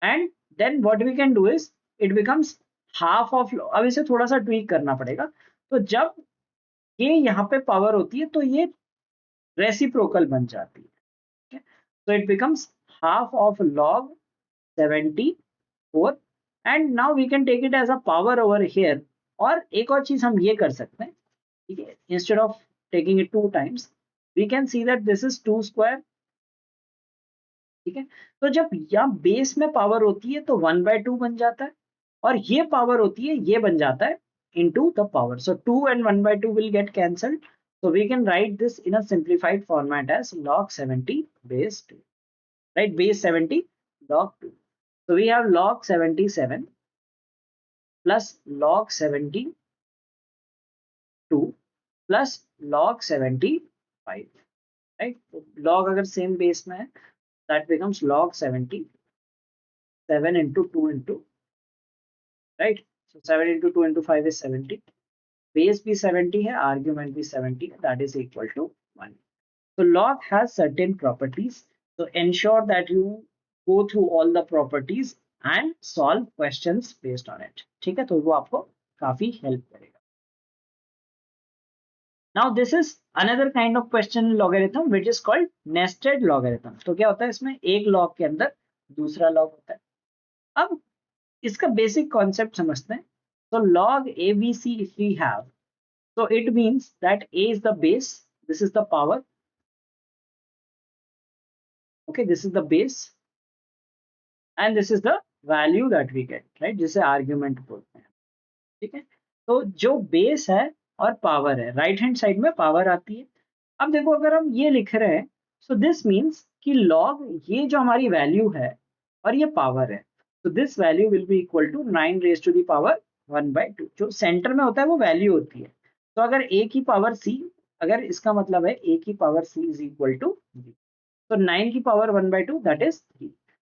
and then what we can do is it becomes half of, अब इसे थोड़ा सा ट्वीक करना पड़ेगा। तो जब ये यहाँ पे पावर होती है तो ये रेसिप्रोकल बन जाती है, so it becomes half of log 74 and now we can take it as a power over here। और एक और चीज हम ये कर सकते हैं, ठीक है, instead of taking it 2 times we can see that this is 2 square, ठीक है। तो जब यहाँ बेस में पावर होती है तो 1/2 बन जाता है, और ये पावर होती है ये बन जाता है into the power, so 2 and 1/2 will get cancelled, so we can write this in a simplified format as log 70 base 2, right? Base 70 log 2, so we have log 77 plus log 72 plus log 75, right? So log अगर same base में है that becomes log 77 into 2 into, right? So 7 into 2 into 5 is 70, base भी 70 है, argument भी 70 है, that is equal to 1। So log has certain properties, so ensure that you go through all the properties and solve questions based on it, ठीक है, तो वो आपको काफी हेल्प करेगा। Now this is another kind of question logarithm which is called nested logarithm। तो क्या होता है, इसमें एक log के अंदर दूसरा log होता है। अब इसका बेसिक कॉन्सेप्ट समझते हैं। So log ABC if we have, so it means that A is the base, this is the power, okay, this is the base and this is the value that we get, right, जिसे argument बोलते हैं, ठीक है। तो जो base है और power है, राइट हैंड साइड में पावर आती है। अब देखो अगर हम ये लिख रहे हैं, सो दिस मीन्स कि लॉग ये जो हमारी वैल्यू है और ये पावर है, तो this value will be equal to 9 raise to the power 1/2। जो सेंटर में होता है वो वैल्यू होती है, तो अगर ए की पावर सी, अगर इसका मतलब है ए की power c is equal to b, तो 9 की पावर 1/2 दैट इज 3।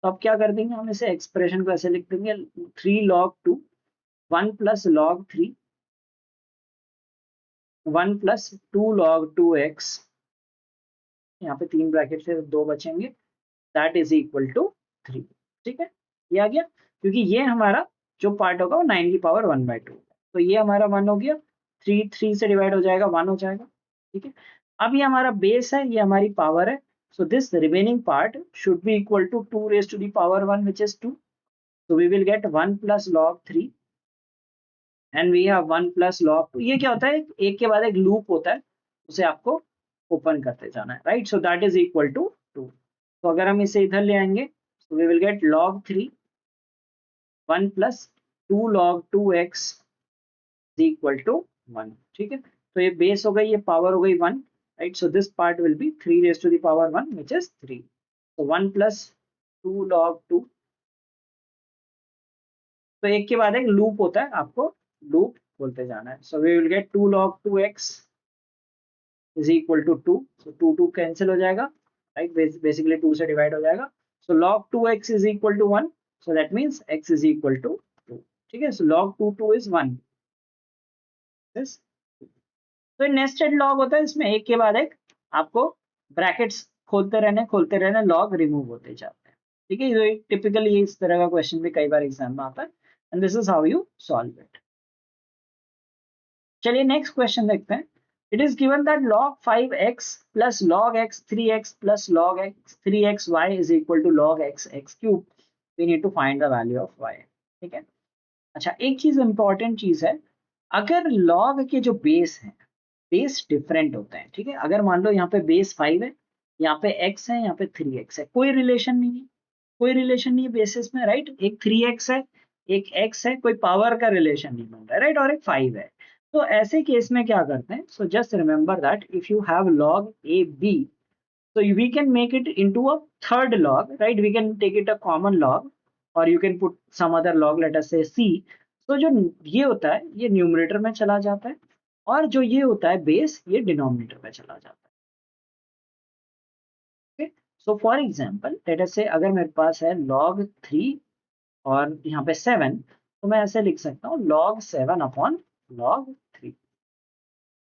तो अब क्या कर देंगे, हम इसे एक्सप्रेशन को ऐसे लिख देंगे 3 log 2 1 plus log 3 1 plus 2 log 2x, यहाँ पे 3 ब्रैकेट से 2 बचेंगे, दैट इज इक्वल टू 3, ठीक है। ये आ गया, क्योंकि ये हमारा जो पार्ट होगा वो 9 की पावर 1/2, तो ये हमारा 1 हो गया, 3 3 से डिवाइड हो जाएगा 1 हो जाएगा, ठीक है। अब ये हमारा बेस है, ये हमारी पावर है, so this remaining part should be equal to 2 raised to the power 1 which is 2, so we will get 1 plus log 3 and we have 1 plus log 2। ये क्या होता है, एक के बाद एक लूप होता है, उसे आपको ओपन करते जाना है, right. So that is equal to 2। तो अगर हम इसे इधर ले आएंगे, so we will get log 3 1 plus 2 log 2x is equal to 1, ठीक है। तो ये बेस हो गई, ये पावर हो गई 1, right. So this part will be 3 raised to the power 1 which is 3, so 1 plus 2 log 2, तो एक के बाद एक लूप होता है, आपको लूप बोलते जाना है। So we will get 2 log 2x is equal to 2, so 2 2 cancel हो जाएगा, राइट, बेसिकली 2 से डिवाइड हो जाएगा। So log 2x is equal to 1, so that means x is equal to 2, ठीक है। So log 2 2 is 1, yes. तो nested log होता है, इसमें एक के बाद एक आपको ब्रैकेट्स खोलते रहने लॉग रिमूव होते जाते हैं, ठीक है। ये टिपिकली इस तरह का क्वेश्चन भी कई बार एग्जाम में आता है, and this is how you solve it. चलिए नेक्स्ट क्वेश्चन देखते हैं। It is given that log 5x plus log x 3x plus log x 3xy is equal to log x x cube। We need to find the value of y, ठीक है। अच्छा, एक चीज important चीज है, अगर log के जो बेस हैं, बेस डिफरेंट होते हैं, ठीक है। अगर मान लो यहाँ पे बेस 5 है, यहाँ पे x है, यहाँ पे 3x है, कोई रिलेशन नहीं है, कोई रिलेशन नहीं है बेसिस में, राइट। एक 3x है, एक x है, कोई पावर का रिलेशन नहीं बन रहा है, राइट, और एक 5 है। तो ऐसे केस में क्या करते हैं, so just remember that if you have log a b, so we can make it into a third log, right, we can take it a common log or you can put some other log, let us say c। तो जो ये होता है ये numerator में चला जाता है, और जो ये होता है बेस, ये डिनोमिनेटर में चला जाता है। So for example let us से अगर मेरे पास है log 3 और यहाँ पे 7, तो मैं ऐसे लिख सकता हूँ log 7 अपॉन log 3,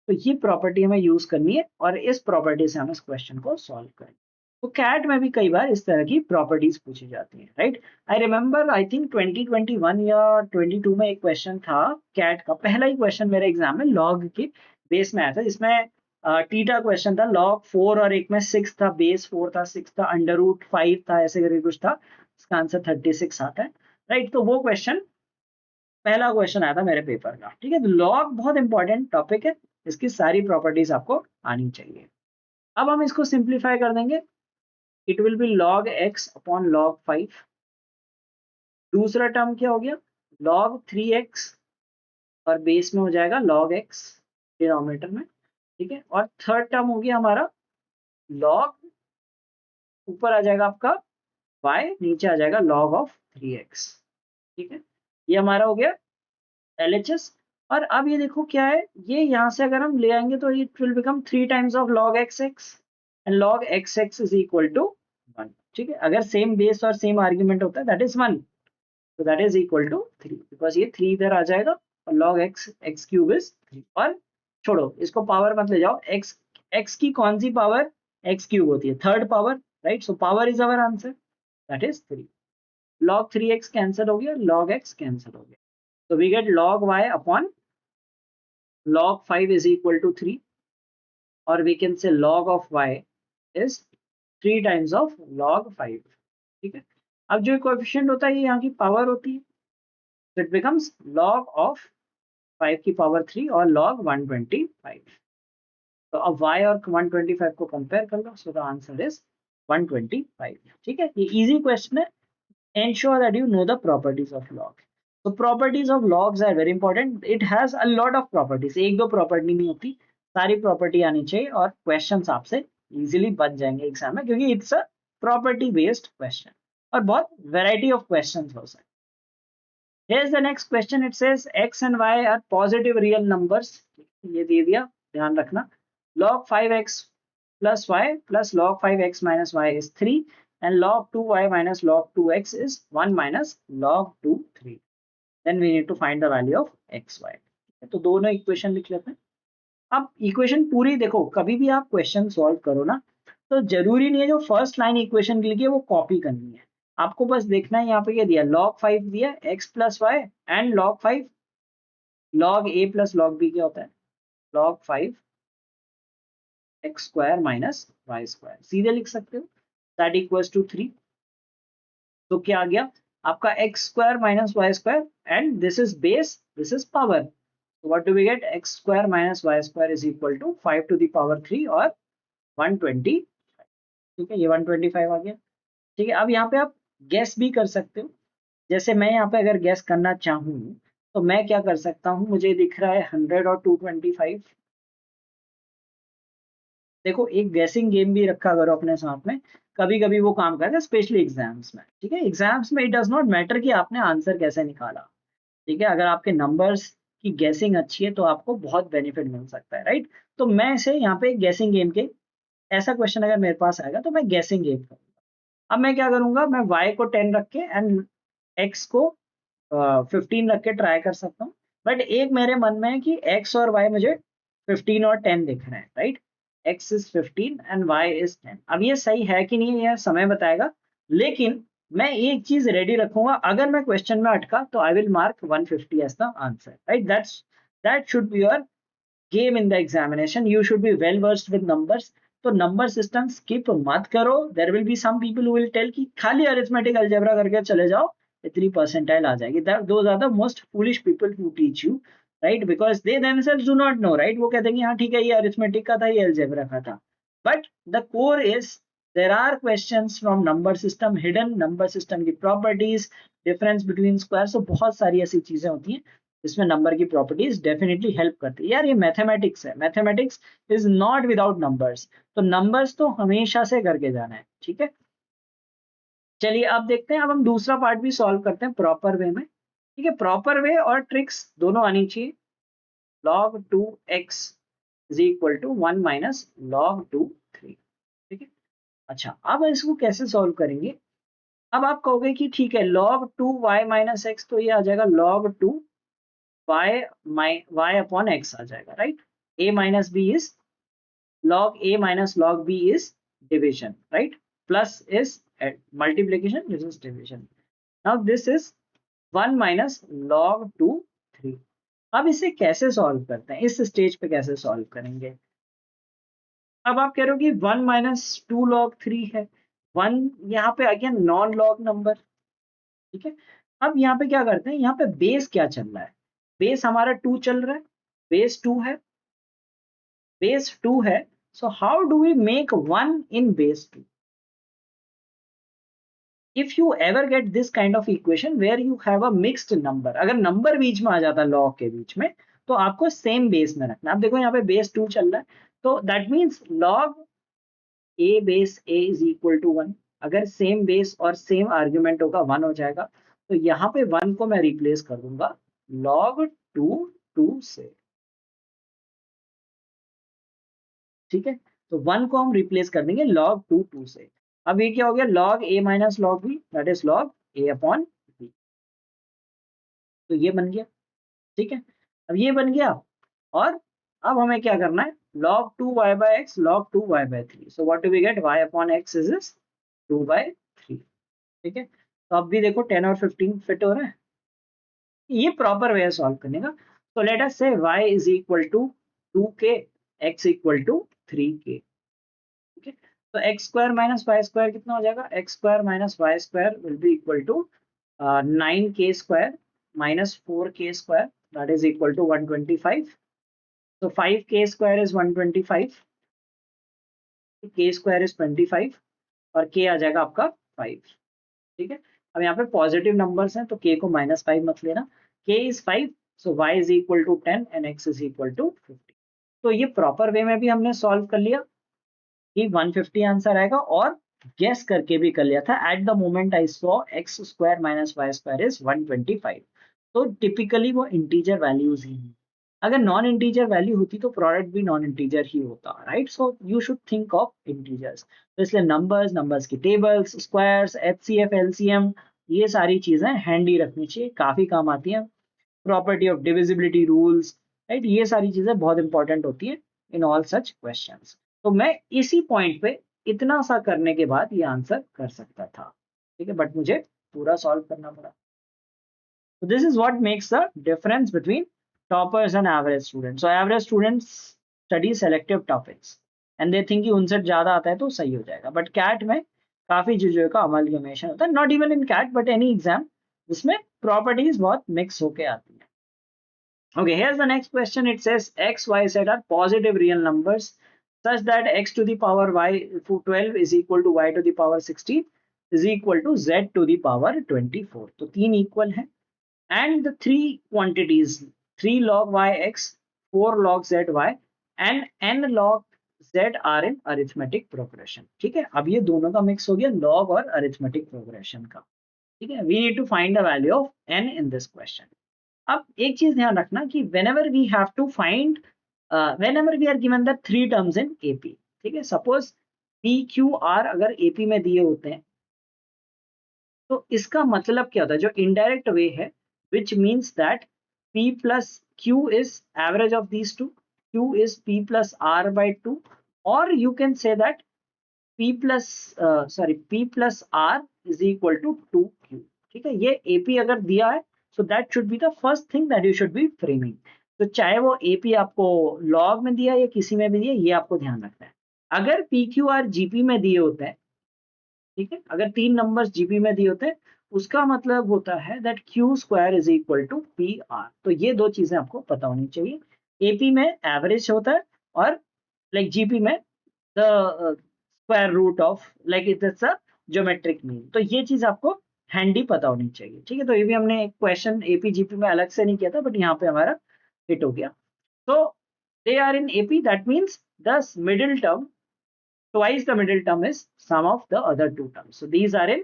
तो ये प्रॉपर्टी हमें यूज करनी है और इस प्रॉपर्टी से हम इस क्वेश्चन को सॉल्व करेंगे। तो कैट में भी कई बार इस तरह की प्रॉपर्टीज पूछी जाती हैं, right. I remember I think 2021 या 22 में एक क्वेश्चन था कैट का, पहला ही क्वेश्चन मेरे एग्जाम में लॉग के बेस में आया था, जिसमें टीटा क्वेश्चन था, लॉग 4 और एक में 6 था, बेस 4 था, 6 था, अंडर रूट 5 था, ऐसे करके कुछ था, इसका आंसर 36 आता है, राइट। तो वो क्वेश्चन पहला क्वेश्चन आया था मेरे पेपर का, ठीक है। तो लॉग बहुत इंपॉर्टेंट टॉपिक है, इसकी सारी प्रॉपर्टीज आपको आनी चाहिए। अब हम इसको सिंप्लीफाई कर देंगे, it will B log x upon log 5। दूसरा टर्म क्या हो गया, log 3x, और बेस में हो जाएगा log x डिनोमिनेटर में, ठीक है। और थर्ड टर्म हो गया हमारा log, ऊपर आ जाएगा आपका y, नीचे आ जाएगा log ऑफ 3x, ठीक है। ये हमारा हो गया LHS। और अब ये देखो क्या है, ये यहाँ से अगर हम ले आएंगे तो it will become 3 times of log xx and log xx is equal to 1, ठीक है। अगर सेम बेस और सेम आर्ग्यूमेंट होता है दैट इज 1, तो that is equal to 3, because ये 3 इधर आ जाएगा और log x x cube is 3। और छोड़ो इसको, पावर मत ले जाओ, x की कौन सी पावर x क्यूब होती है, third power, right. So power is our answer, that is 3। log 3x cancel हो गया, log x कैंसिल हो गया, so we get log y upon log 5 is equal to 3, or we can say log of y is 3 times of log 5, ठीक है। अब जो coefficient होता है ये यहाँ की पावर होती है, so it becomes log of 5 की पावर 3 और log 125। तो अब y और 125 को कंपेयर कर लो, so the answer is 125, ठीक है। ये इजी क्वेश्चन है, ensure that you know the properties of log। so properties of logs are very important, it has a lot of properties, एक दो प्रॉपर्टी नहीं होती, सारी प्रॉपर्टी आनी चाहिए और क्वेश्चंस आपसे इजीली बच जाएंगे एग्जाम में, क्योंकि it's a property based question और बहुत वैरायटी ऑफ क्वेश्चंस हो सकते हैं। Here's the next question, it says x and y are positive real numbers, ये दे दिया, ध्यान रखना। log 5x plus y plus log 5x minus y is 3 and log 2y minus log 2x is 1 minus log 2 3, then we need to find the value of x y। तो दोनों equation लिख लेते हैं। अब इक्वेशन पूरी देखो, कभी भी आप क्वेश्चन सॉल्व करो ना, तो जरूरी नहीं है जो फर्स्ट लाइन इक्वेशन लिखी है वो कॉपी करनी है, आपको बस देखना है यहाँ पे क्या दिया, log 5 दिया x plus y and log 5, log a plus log b क्या होता है, log 5 x square minus y square, सीधे लिख सकते हो, दैट इक्वल्स टू 3। तो क्या आ गया आपका x square minus y square and this is base, this is power, so what do we get, x square minus y square is equal to 5 to the power 3 और 120, ठीक है। ये 125 आ गया, ठीक है। अब यहाँ पे आप गैस भी कर सकते हो, जैसे मैं यहाँ पे अगर गैस करना चाहूँ तो मैं क्या कर सकता हूँ, मुझे दिख रहा है 100 और 225, देखो एक गैसिंग गेम भी रखा करो अपने साथ में, कभी कभी वो काम करता है, स्पेशली एग्जाम्स में, ठीक है। एग्जाम्स में इट डज नॉट मैटर कि आपने आंसर कैसे निकाला, ठीक है, अगर आपके नंबर्स की गैसिंग अच्छी है तो आपको बहुत बेनिफिट मिल सकता है, राइट। तो मैं इसे यहाँ पे गैसिंग गेम के, ऐसा क्वेश्चन अगर मेरे पास आएगा तो मैं गैसिंग गेम करूंगा। अब मैं क्या करूंगा, मैं y को 10 रख के एंड x को 15 रख के ट्राई कर सकता हूँ, बट एक मेरे मन में है कि x और y मुझे 15 और 10 दिख रहे हैं, right. x is 15 and y is 10, अब ये सही है कि नहीं यह समय बताएगा, लेकिन मैं एक चीज रेडी रखूंगा, अगर मैं क्वेश्चन में अटका तो I will mark 150 as the answer, right. That should be your game in the examination, you should be well versed with numbers. तो नंबर सिस्टम स्किप मत करो, there will be some people who will tell कि खाली arithmetic algebra करके चले जाओ, इतनी percentile आ जाएगी, those are the most foolish people who teach you, right, because they themselves do not know, right. वो कहते हैं कि हाँ ठीक है ये अरिथमेटिक का था, ये अलजेब्रा का था, but the core is there are questions from number system, hidden number system की properties, difference between square, so बहुत सारी ऐसी चीजें होती हैं इसमें नंबर की प्रॉपर्टीज डेफिनेटली हेल्प करती है। यार ये मैथमेटिक्स है, mathematics is not without numbers, तो नंबर्स तो हमेशा से करके जाना है, ठीक है। चलिए अब देखते हैं, अब हम दूसरा पार्ट भी सॉल्व करते हैं प्रॉपर वे में, ठीक है। प्रॉपर वे और ट्रिक्स दोनों आनी चाहिए। log 2x is equal to 1 minus log 2 3, ठीक है। अच्छा अब इसको कैसे सॉल्व करेंगे, अब आप कहोगे कि ठीक है log 2y माइनस एक्स, तो ये आ जाएगा log 2 y अपॉन x आ जाएगा, right. A minus B is log A minus log B is division, right? Plus is multiplication, this is division. Now this is 1 minus log 2 3. अब इसे कैसे solve करते हैं, इस स्टेज पे कैसे सॉल्व करेंगे? अब आप कह रहे हो कि 1 माइनस 2 लॉग 3 है, 1 यहाँ पे अगेन नॉन लॉग नंबर, ठीक है। अब यहाँ पे क्या करते हैं, यहाँ पे बेस क्या चल रहा है, बेस हमारा 2 चल रहा है, बेस 2 है, बेस 2 है, so how do we make 1 in base 2? If you ever get this kind of equation where you have a mixed number, अगर नंबर बीच में आ जाता है लॉग के बीच में, तो आपको सेम बेस में रखना। अब देखो यहाँ पे बेस 2 चल रहा है, तो that means log a base a is equal to 1। अगर सेम बेस और सेम आर्ग्यूमेंट होगा 1 हो जाएगा, तो यहाँ पे 1 को मैं रिप्लेस कर दूंगा log 2 2 से, ठीक है। तो 1 को हम रिप्लेस कर देंगे log 2 2 से। अब ये क्या हो गया, log a minus log b, that is log a upon b। तो ये बन गया, ठीक है। अब ये बन गया, और अब हमें क्या करना है, log 2 y by x log 2 y by 3, so what do we get, y upon x is 2 by 3, ठीक है। तो अब भी देखो 10 और 15 फिट हो रहा है, ये प्रॉपर वे है सॉल्व करने का। तो late us say y is equal to 2k, x equal to 3k, ठीक है। तो x square minus y square कितना हो जाएगा, x square minus y square will be equal to 9k square minus 4k square, that is equal to 125। So 5k square is 125, k square is 25, और k आ जाएगा आपका 5, ठीक है। अब यहाँ पे पॉजिटिव नंबर्स हैं, तो k को -5 मत लेना, k is 5, so y is equal to 10 and x is equal to 50। तो ये प्रॉपर वे में भी हमने सॉल्व कर लिया कि 150 आंसर आएगा, और गेस करके भी कर लिया था, at the moment I saw x square minus y square is 125। तो टिपिकली वो इंटीजर वैल्यूज ही हैं, अगर नॉन इंटीजर वैल्यू होती तो प्रोडक्ट भी नॉन इंटीजर ही होता, right. So you should think of integers, तो इसलिए नंबर्स, नंबर्स की टेबल्स, स्क्वायर्स, एचसीएफ, एलसीएम, ये सारी चीजें हैंडी रखनी चाहिए, काफी काम आती हैं। Property of divisibility rules, right, ये सारी चीजें बहुत इंपॉर्टेंट होती है इन ऑल सच क्वेश्चंस। तो मैं इसी पॉइंट पे इतना सा करने के बाद ये आंसर कर सकता था, ठीक है, बट मुझे पूरा सॉल्व करना पड़ा। So this is what makes the difference between toppers and average students. So average students study selective topics and they think कि उनसे ज्यादा आता है तो सही हो जाएगा, बट कैट में काफी चीजों का अमलगमेशन होता है, not even in CAT but any exam, जिसमें प्रॉपर्टीज बहुत मिक्स होके आती है। Okay, here's the next question. It says x, y, z are positive real numbers such that x to the power y 12 is equal to y to the power 16 is equal to z to the power 24। तो तीन equal है, and the three quantities 3 log y x, 4 log z y and n log z are in arithmetic progression, ठीक है। अब ये दोनों का mix हो गया log और arithmetic progression का, ठीक है। we need to find the value of n in this question। अब एक चीज ध्यान रखना कि whenever we have to find whenever we are given the three terms in AP, ठीक है, सपोज P Q R अगर AP में दिए होते हैं, तो इसका मतलब क्या होता है, जो इनडायरेक्ट वे है, which means that P plus Q is average of these two, Q is P plus R by 2, or you can say that P plus P plus R is equal to 2Q, ठीक है। ये AP अगर दिया है, so that should be the first thing that you should be framing। तो चाहे वो AP आपको log में दिया या किसी में भी दिया, ये आपको ध्यान रखना है। अगर PQR GP में दिए होते हैं, ठीक है, अगर तीन नंबर्स जीपी में दिए होते हैं, उसका मतलब होता है that q square is equal to p r. तो ये दो चीजें आपको पता होनी चाहिए, एपी में एवरेज होता है, और लाइक जीपी में the square root of like it's a geometric mean. तो ये चीज आपको हैंडी पता होनी चाहिए, ठीक है। तो ये भी हमने एक क्वेश्चन एपी जीपी में अलग से नहीं किया था, बट यहाँ पे हमारा हिट हो गया। तो they are in AP, that means the middle term, twice the middle term is sum of the other two terms. So these are in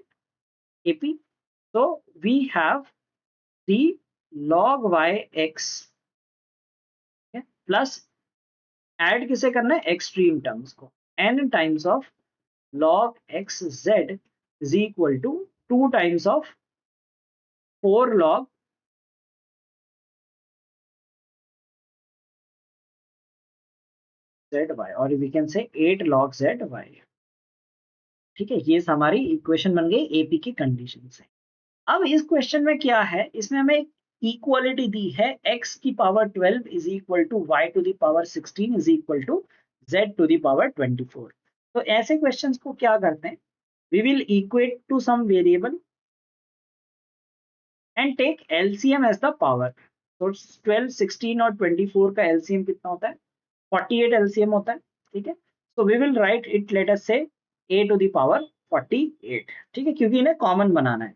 AP. So we have the log y x, okay, plus add किसे करना है, extreme terms को, n times of log x z is equal to 2 times of 4 log z y, और we can say 8 log z Y. ठीक है, ये हमारी equation बन गई एपी की कंडीशन से। अब इस क्वेश्चन में क्या है, इसमें हमें इक्वालिटी दी है x की power 12 is equal to y to the power 16 is equal to z to the power 24। तो ऐसे क्वेश्चंस को क्या करते हैं, we will equate to some variable and take LCM as the power. तो 12, 16 और 24 का एलसीएम कितना होता है, 48 एलसीएम होता है। ठीक है, तो we will write it, let us say a to the power 48। ठीक है, क्योंकि इन्हें कॉमन बनाना है।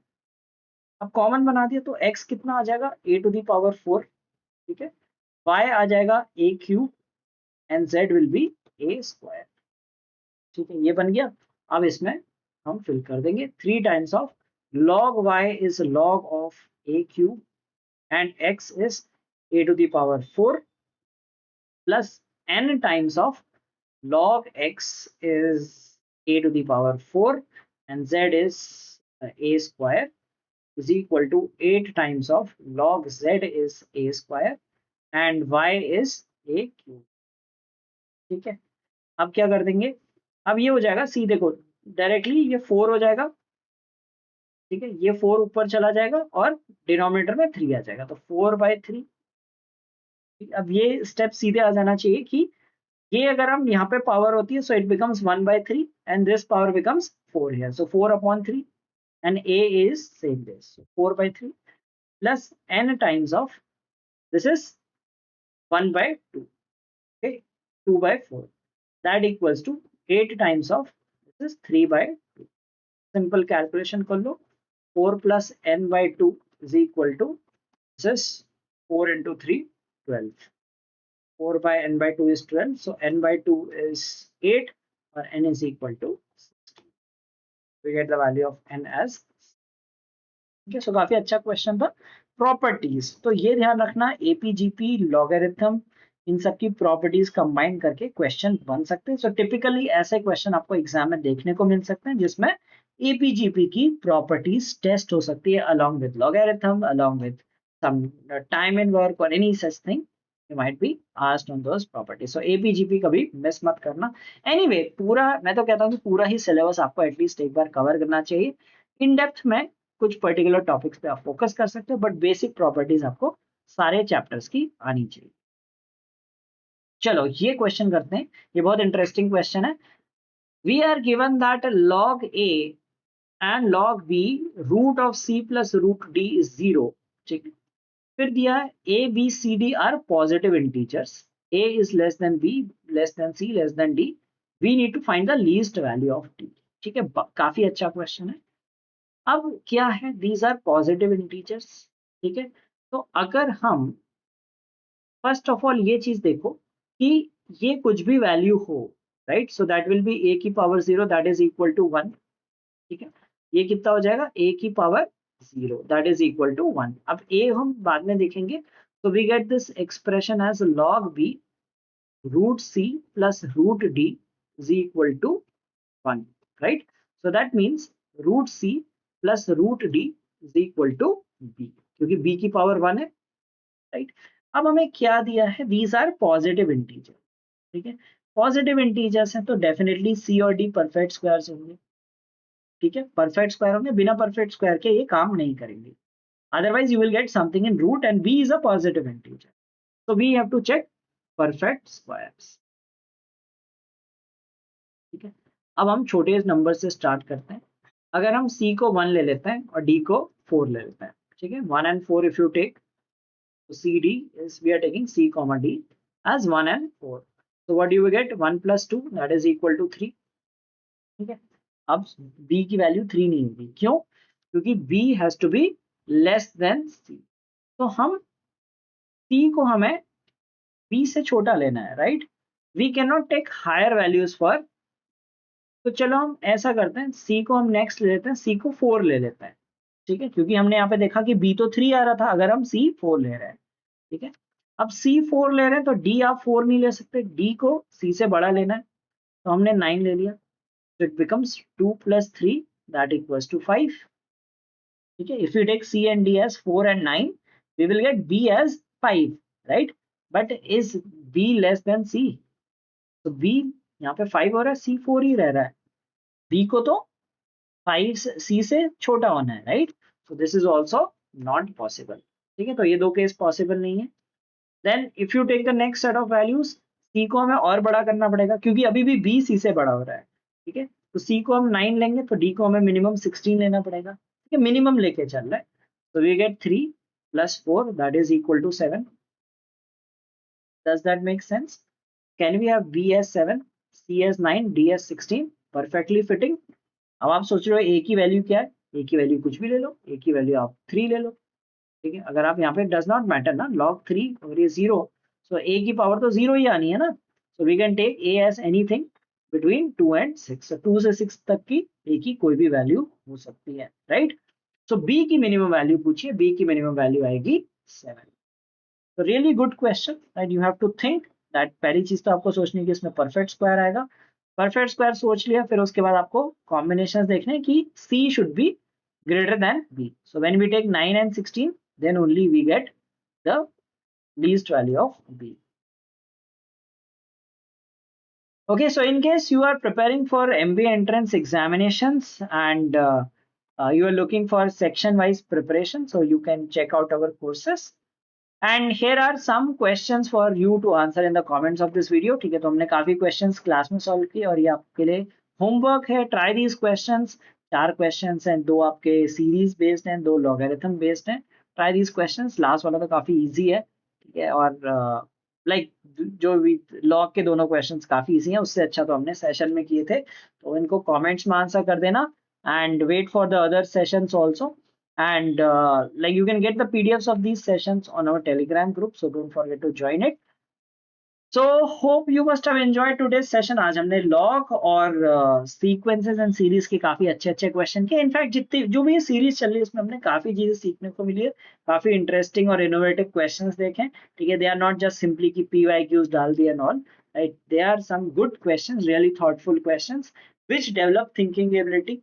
अब कॉमन बना दिया तो x कितना आ जाएगा, a टू द पावर 4। ठीक है, y आ जाएगा a cube and z will be a square. ठीक है, ये बन गया। अब इसमें हम फिल कर देंगे 3 times of log y is log of a cube and x is a to the power 4 plus n times of log x is a to the power 4 and z is a square is equal to 8 times of log z is a square and y is a cube। ठीक है, अब क्या कर देंगे, अब ये हो जाएगा सी, देखो डायरेक्टली ये 4 हो जाएगा। ठीक है, ये 4 ऊपर चला जाएगा और डिनोमिनेटर में 3 आ जाएगा, तो 4/3। अब ये स्टेप सीधे आ जाना चाहिए कि ये अगर हम यहाँ पे पावर होती है सो it becomes 1/3 and this power becomes 4 here, so 4/3 and a is same this, so 4/3 plus n times of this is 1/2, okay, 2/4, that equals to 8 times of this is 3/2। simple calculation कर लो, 4 plus n/2 is equal to this is 4 into 3 12, 4 by n/2 is 12, so n/2 is 8 or n is equal to 16। we get the value of n as। ठीक है, सो काफी अच्छा question था। Properties, तो ये ध्यान रखना एपीजीपी लॉगरिथम इन सब की प्रॉपर्टीज कंबाइन करके क्वेश्चन बन सकते हैं। सो टिपिकली ऐसे क्वेश्चन आपको एग्जाम में देखने को मिल सकते हैं जिसमें एपीजीपी की प्रॉपर्टीज टेस्ट हो सकती है along with logarithm, along with some time in work और any such thing you might be asked on those properties। so APGP कभी मिस मत करना। anyway, पूरा मैं तो कहता हूँ कि पूरा ही सिलेबस आपको एटलीस्ट एक बार कवर करना चाहिए। इन डेप्थ में कुछ पर्टिकुलर टॉपिक्स पे आप फोकस कर सकते हो, बट बेसिक प्रॉपर्टीज आपको सारे चैप्टर्स की आनी चाहिए। चलो ये क्वेश्चन करते हैं, ये बहुत इंटरेस्टिंग क्वेश्चन है। We are given that log a and log b root of c plus root d is 0। ठीक है, फिर दिया है a b c d are positive integers, a is less than b, less than c, less than d, we need to find the least value of d। ठीक है, काफी अच्छा question है। अब क्या है, दीज आर पॉजिटिव इंटीजर्स। ठीक है, तो अगर हम फर्स्ट ऑफ ऑल ये चीज देखो कि ये कुछ भी वैल्यू हो, right, so that will be a की power 0 that is equal to 1। ठीक है, ये कितना हो जाएगा, a की power 0 that is equal to 1। अब a हम बाद में देखेंगे, तो we get this expression as log b root c plus root d is equal to 1, right. So that means root c plus root d is equal to b, क्योंकि b की power 1 है, right. अब हमें क्या दिया है, these are positive integer. ठीक है, पॉजिटिव इंटीजर्स हैं तो डेफिनेटली c और d परफेक्ट स्क्वायर्स होंगे। ठीक है, परफेक्ट स्क्वायर होंगे, बिना परफेक्ट स्क्वायर के ये काम नहीं करेंगे, otherwise you will get something in root and b is a positive integer, so we have to check perfect squares। ठीक है, अब हम छोटे नंबर से स्टार्ट करते हैं। अगर हम c को 1 ले लेते हैं और d को 4 ले लेते हैं, ठीक है, 1 and 4 if you take, so cd is we are taking c comma d as 1 and 4, so what do you get, 1 plus 2 that is equal to 3। ठीक है, अब b की वैल्यू 3 नहीं होगी, क्यों, क्योंकि b has to be less than c, तो हम c को हमें b से छोटा लेना है, right. We can not take higher values for, तो चलो हम ऐसा करते हैं, c को हम नेक्स्ट ले लेते हैं, c को 4 ले लेते हैं। ठीक है, क्योंकि हमने यहाँ पे देखा कि b तो 3 आ रहा था, अगर हम c 4 ले रहे हैं। ठीक है, अब c 4 ले रहे हैं तो d आप 4 नहीं ले सकते, d को c से बड़ा लेना है, तो हमने 9 ले लिया, तो it becomes 2 plus 3 that equals to 5। ठीक है, if we take c and d as 4 and 9 we will get b as 5, right, but is b less than c, तो बी यहाँ पे 5 हो रहा है, सी 4 ही रह रहा है, बी को तो 5 सी से छोटा होना है, right? So this is also not possible, ठीक है? तो ये दो केस पॉसिबल नहीं है। Then if you take the next set of values, c को हमें और बड़ा करना पड़ेगा क्योंकि अभी भी बी सी से बड़ा हो रहा है, ठीक है? तो सी को हम 9 लेंगे तो डी को हमें मिनिमम 16 लेना पड़ेगा, ठीक है? मिनिमम लेके चल रहा है। तो we gate 3 plus 4 that is equal to 7. Does that make sense? Can we have B as 7, C as 9, D as 16? Perfectly fitting. अब आप सोच रहे हो ए की वैल्यू क्या है? ए की वैल्यू कुछ भी ले लो, ए की वैल्यू आप 3 ले लो, ठीक है? अगर आप यहाँ पे डज नॉट मैटर ना, log 3 और ये 0, सो ए की पावर तो 0 ही आनी है ना। So we can take a as anything between 2 and 6, 2 से 6 तक की ए की कोई भी वैल्यू हो सकती है, राइट? सो बी की मिनिमम वैल्यू पूछिए, बी की मिनिमम वैल्यू आएगी 7। तो really good question that you have to think that. पहली चीज तो आपको सोचनी कि इसमें परफेक्ट स्क्वायर आएगा, परफेक्ट स्क्वायर सोच लिया, फिर उसके बाद आपको कॉम्बिनेशन देखने कि C should be greater than B. So when we take 9 and 16, then only we get the least value of B. Okay, so in case you are preparing for MBA entrance examinations and you are looking for section wise preparation, so you can check out our courses. And here are some questions for you to answer in the comments of this video. ठीक है, तो हमने काफी questions class में solve किए और ये आपके लिए होमवर्क है। ट्राई दीज क्वेश्चंस, 4 क्वेश्चंस हैं, 2 आपके सीरीज बेस्ड हैं, 2 लॉगरिथम बेस्ड हैं। ट्राई दीज क्वेश्चंस, लास्ट वाला तो काफी इजी है, ठीक है? और लाइक जो लॉग के दोनों क्वेश्चंस काफी इजी हैं, उससे अच्छा तो हमने सेशन में किए थे। तो इनको कमेंट्स में आंसर कर देना and wait for the other sessions also. And like you can get the PDFs of these sessions on our Telegram group, so don't forget to join it. So hope you must have enjoyed today's session. आज हमने log और sequences and series के काफी अच्छे question किए। In fact जितनी जो भी सीरीज चल रही है उसमें हमने काफी चीजें सीखने को मिली है, काफी इंटरेस्टिंग और इनोवेटिव क्वेश्चंस देखे, ठीक है? They are not just simply कि PYQs डाल दिए and all, right? They are some good questions, really thoughtful questions which develop thinking ability.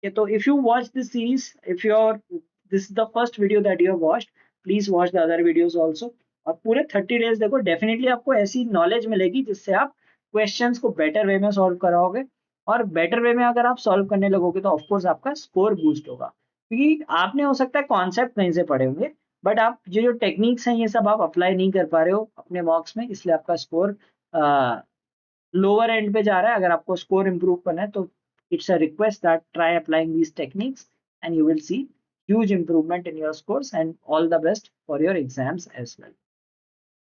Okay, so if you watch this series, if you're this is the first video that you have watched, please watch the other videos also. और पूरे 30 days देखो, definitely आपको ऐसी knowledge मिलेगी जिससे आप questions को better way में सॉल्व कराओगे, और बेटर वे में अगर आप सॉल्व करने लगोगे तो ऑफकोर्स आपका स्कोर बूस्ट होगा, क्योंकि आपने हो सकता है कॉन्सेप्ट कहीं से पढ़े होंगे बट आप जो टेक्निक्स हैं ये सब आप अप्लाई नहीं कर पा रहे हो अपने मॉक्स में, इसलिए आपका स्कोर लोअर एंड पे जा रहा है। अगर आपको स्कोर इंप्रूव करना है तो it's a request that try applying these techniques and you will see huge improvement in your scores, and all the best for your exams as well.